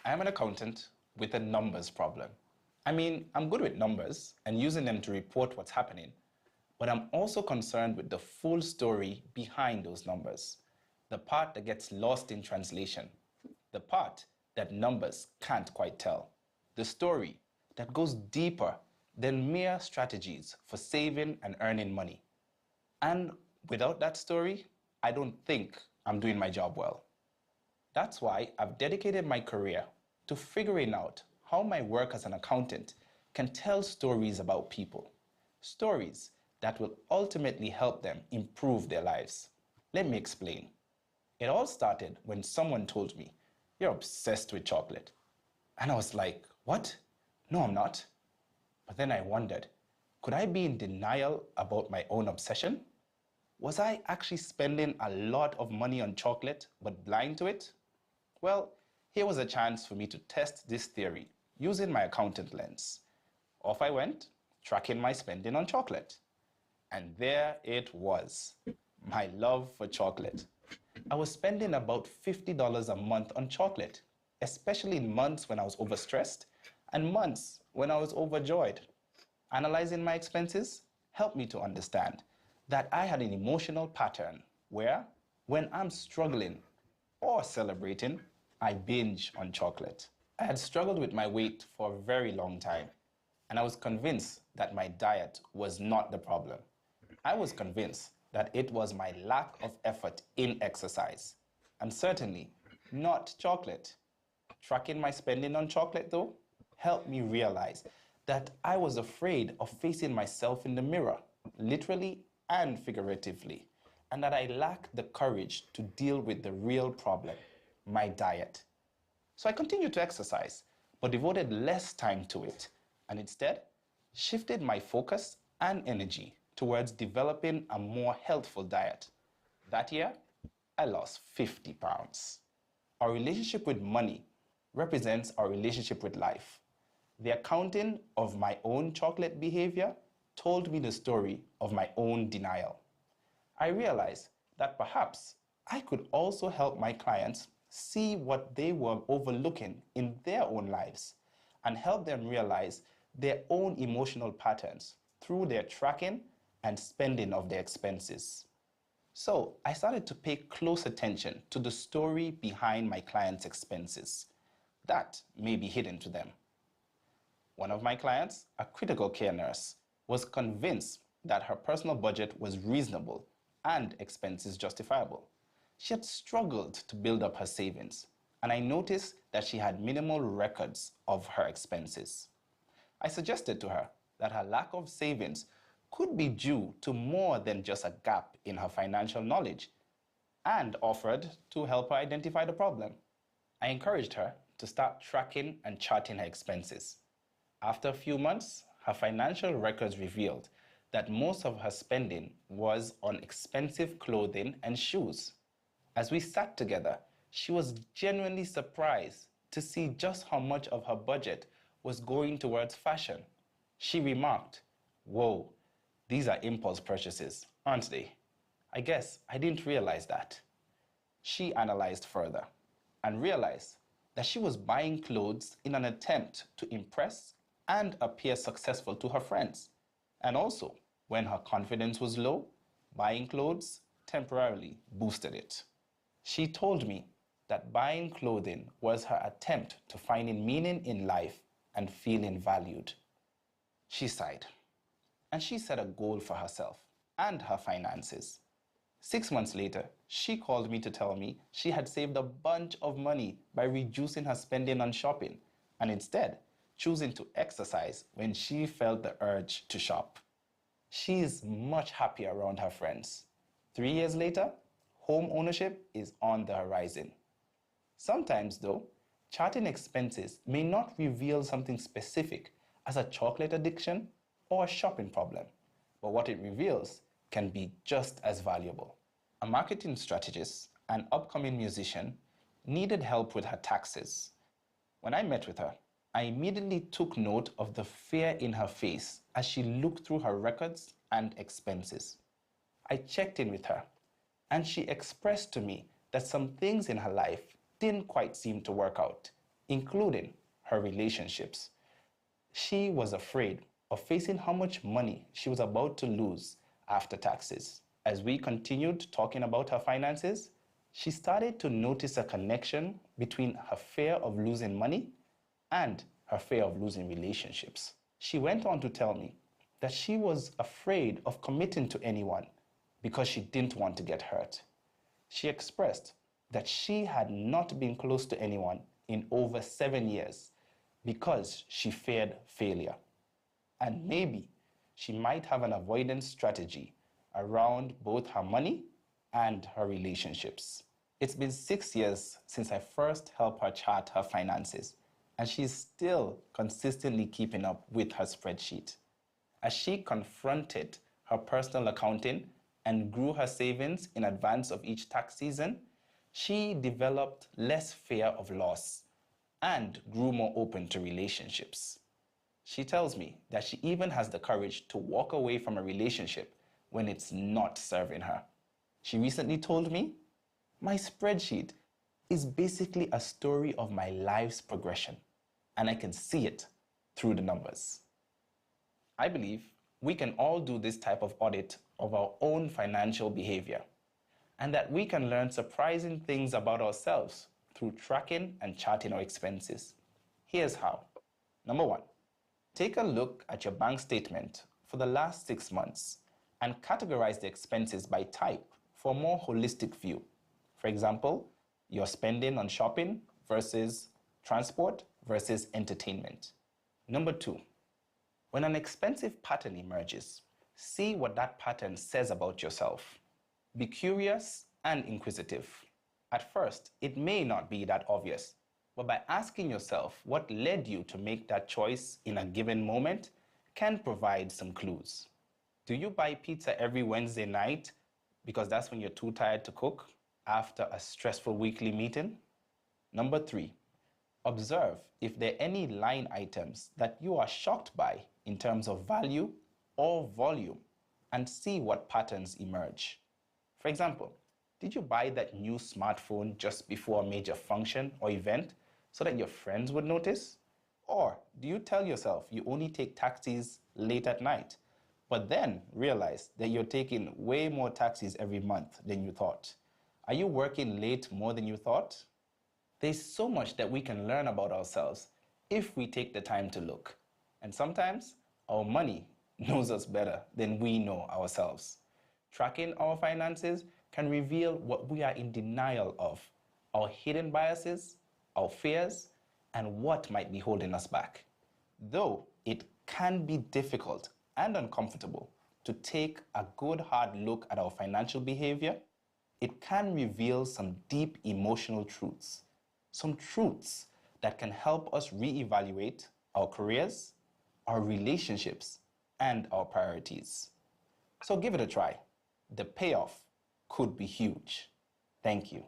I'm an accountant with a numbers problem. I mean, I'm good with numbers and using them to report what's happening, but I'm also concerned with the full story behind those numbers, the part that gets lost in translation, the part that numbers can't quite tell, the story that goes deeper than mere strategies for saving and earning money. And without that story, I don't think I'm doing my job well. That's why I've dedicated my career to figuring out how my work as an accountant can tell stories about people, stories that will ultimately help them improve their lives. Let me explain. It all started when someone told me, "You're obsessed with chocolate." And I was like, "What? No, I'm not." But then I wondered, could I be in denial about my own obsession? Was I actually spending a lot of money on chocolate but blind to it? Well, here was a chance for me to test this theory using my accountant lens. Off I went, tracking my spending on chocolate. And there it was, my love for chocolate. I was spending about $50 a month on chocolate, especially in months when I was overstressed and months when I was overjoyed. Analyzing my expenses helped me to understand that I had an emotional pattern where, when I'm struggling or celebrating, I binge on chocolate. I had struggled with my weight for a very long time, and I was convinced that my diet was not the problem. I was convinced that it was my lack of effort in exercise, and certainly not chocolate. Tracking my spending on chocolate, though, helped me realize that I was afraid of facing myself in the mirror, literally and figuratively, and that I lacked the courage to deal with the real problem, my diet. So I continued to exercise, but devoted less time to it, and instead shifted my focus and energy towards developing a more healthful diet. That year, I lost 50 pounds. Our relationship with money represents our relationship with life. The accounting of my own chocolate behavior told me the story of my own denial. I realized that perhaps I could also help my clients see what they were overlooking in their own lives and help them realize their own emotional patterns through their tracking and spending of their expenses. So I started to pay close attention to the story behind my clients' expenses that may be hidden to them. One of my clients, a critical care nurse, was convinced that her personal budget was reasonable and expenses justifiable. She had struggled to build up her savings, and I noticed that she had minimal records of her expenses. I suggested to her that her lack of savings could be due to more than just a gap in her financial knowledge, and offered to help her identify the problem. I encouraged her to start tracking and charting her expenses. After a few months, her financial records revealed that most of her spending was on expensive clothing and shoes. As we sat together, she was genuinely surprised to see just how much of her budget was going towards fashion. She remarked, "Whoa, these are impulse purchases, aren't they? I guess I didn't realize that." She analyzed further and realized that she was buying clothes in an attempt to impress and appear successful to her friends. And also, when her confidence was low, buying clothes temporarily boosted it. She told me that buying clothing was her attempt to finding meaning in life and feeling valued. She sighed, and she set a goal for herself and her finances. 6 months later, she called me to tell me she had saved a bunch of money by reducing her spending on shopping and instead choosing to exercise when she felt the urge to shop. She is much happier around her friends. 3 years later, home ownership is on the horizon. Sometimes, though, charting expenses may not reveal something specific as a chocolate addiction or a shopping problem, but what it reveals can be just as valuable. A marketing strategist and upcoming musician needed help with her taxes. When I met with her, I immediately took note of the fear in her face as she looked through her records and expenses. I checked in with her, and she expressed to me that some things in her life didn't quite seem to work out, including her relationships. She was afraid of facing how much money she was about to lose after taxes. As we continued talking about her finances, she started to notice a connection between her fear of losing money and her fear of losing relationships. She went on to tell me that she was afraid of committing to anyone because she didn't want to get hurt. She expressed that she had not been close to anyone in over 7 years because she feared failure. And maybe she might have an avoidance strategy around both her money and her relationships. It's been 6 years since I first helped her chart her finances, and she's still consistently keeping up with her spreadsheet. As she confronted her personal accounting and grew her savings in advance of each tax season, she developed less fear of loss and grew more open to relationships. She tells me that she even has the courage to walk away from a relationship when it's not serving her. She recently told me, "My spreadsheet is basically a story of my life's progression, and I can see it through the numbers." I believe we can all do this type of audit of our own financial behavior, and that we can learn surprising things about ourselves through tracking and charting our expenses. Here's how. Number 1, take a look at your bank statement for the last 6 months and categorize the expenses by type for a more holistic view. For example, your spending on shopping versus transport versus entertainment. Number 2, when an expensive pattern emerges, see what that pattern says about yourself. Be curious and inquisitive. At first, it may not be that obvious, but by asking yourself what led you to make that choice in a given moment can provide some clues. Do you buy pizza every Wednesday night because that's when you're too tired to cook after a stressful weekly meeting? Number 3, observe if there are any line items that you are shocked by in terms of value or volume and see what patterns emerge. For example, Did you buy that new smartphone just before a major function or event so that your friends would notice? Or do you tell yourself you only take taxis late at night, but then realize that you're taking way more taxis every month than you thought? Are you working late more than you thought? There's so much that we can learn about ourselves if we take the time to look. And sometimes our money knows us better than we know ourselves. Tracking our finances can reveal what we are in denial of, our hidden biases, our fears, and what might be holding us back. Though it can be difficult and uncomfortable to take a good hard look at our financial behavior, it can reveal some deep emotional truths, some truths that can help us reevaluate our careers, our relationships, and our priorities. So give it a try. The payoff could be huge. Thank you.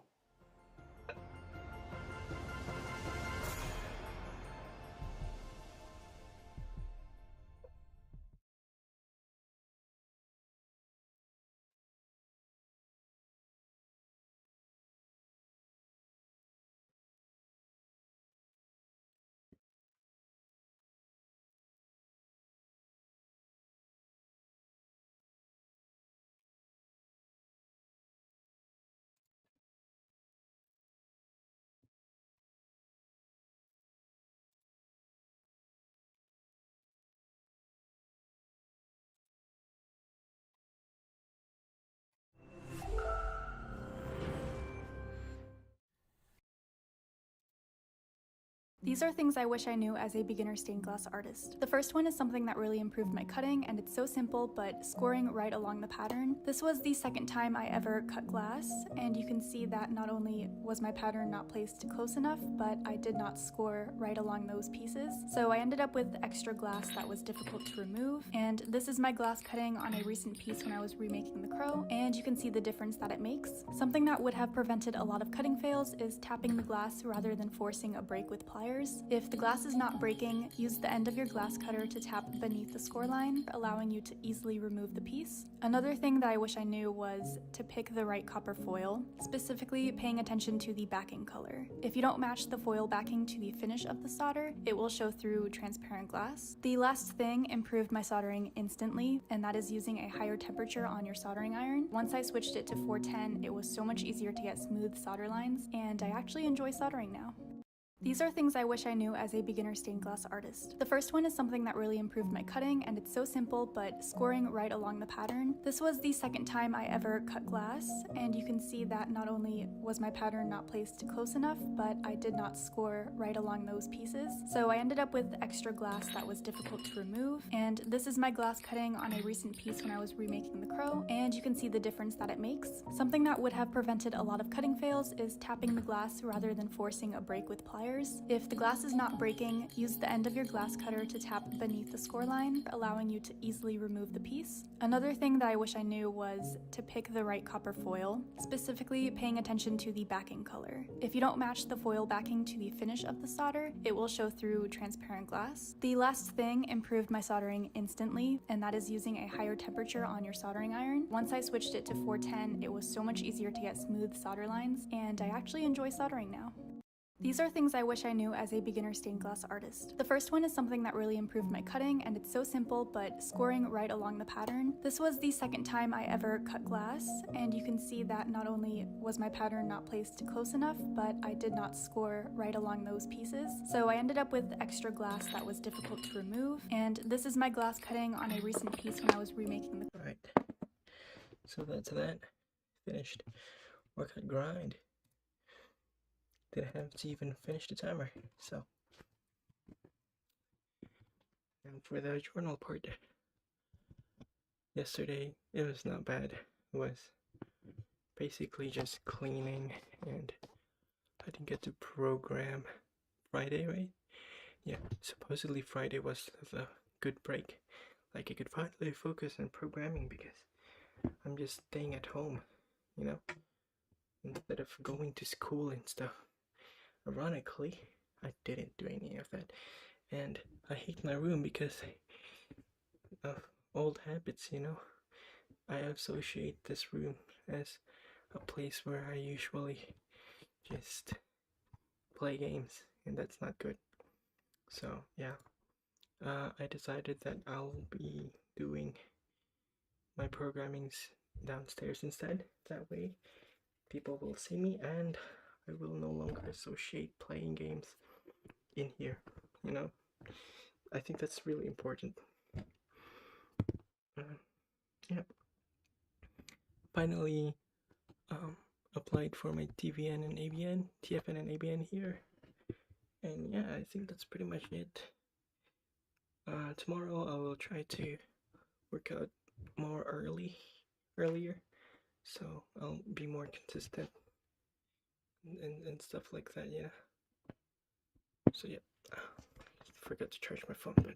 These are things I wish I knew as a beginner stained glass artist. The first one is something that really improved my cutting, and it's so simple, but scoring right along the pattern. This was the second time I ever cut glass, and you can see that not only was my pattern not placed close enough, but I did not score right along those pieces. So I ended up with extra glass that was difficult to remove, and this is my glass cutting on a recent piece when I was remaking the crow, and you can see the difference that it makes. Something that would have prevented a lot of cutting fails is tapping the glass rather than forcing a break with pliers. If the glass is not breaking, use the end of your glass cutter to tap beneath the score line, allowing you to easily remove the piece. Another thing that I wish I knew was to pick the right copper foil, specifically paying attention to the backing color. If you don't match the foil backing to the finish of the solder, it will show through transparent glass. The last thing improved my soldering instantly, and that is using a higher temperature on your soldering iron. Once I switched it to 410, it was so much easier to get smooth solder lines, and I actually enjoy soldering now. These are things I wish I knew as a beginner stained glass artist. The first one is something that really improved my cutting, and it's so simple, but scoring right along the pattern. This was the second time I ever cut glass, and you can see that not only was my pattern not placed close enough, but I did not score right along those pieces. So I ended up with extra glass that was difficult to remove, and this is my glass cutting on a recent piece when I was remaking the crow, and you can see the difference that it makes. Something that would have prevented a lot of cutting fails is tapping the glass rather than forcing a break with pliers. If the glass is not breaking, use the end of your glass cutter to tap beneath the score line, allowing you to easily remove the piece. Another thing that I wish I knew was to pick the right copper foil, specifically paying attention to the backing color. If you don't match the foil backing to the finish of the solder, it will show through transparent glass. The last thing improved my soldering instantly, and that is using a higher temperature on your soldering iron. Once I switched it to 410, it was so much easier to get smooth solder lines, and I actually enjoy soldering now. These are things I wish I knew as a beginner stained glass artist. The first one is something that really improved my cutting, and it's so simple, but scoring right along the pattern. This was the second time I ever cut glass, and you can see that not only was my pattern not placed close enough, but I did not score right along those pieces. So I ended up with extra glass that was difficult to remove, and this is my glass cutting on a recent piece when I was remaking the... Right. So that's that. Finished. Workout grind. Didn't have to even finish the timer, so. And for the journal part, yesterday it was not bad. It was basically just cleaning, and I didn't get to program Friday, right? Yeah, supposedly Friday was the good break. Like I could finally focus on programming because I'm just staying at home, you know, instead of going to school and stuff. Ironically, I didn't do any of that, and I hate my room because of old habits, you know. I associate this room as a place where I usually just play games, and that's not good. So yeah, I decided that I'll be doing my programmings downstairs instead. That way people will see me and I will no longer associate playing games in here, you know. I think that's really important. Yeah. Finally applied for my TFN and ABN here. And yeah, I think that's pretty much it. Tomorrow I will try to work out more earlier, so I'll be more consistent and stuff like that, yeah. So yeah, forgot to charge my phone, but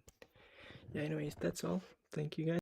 yeah, anyways, that's all. Thank you guys.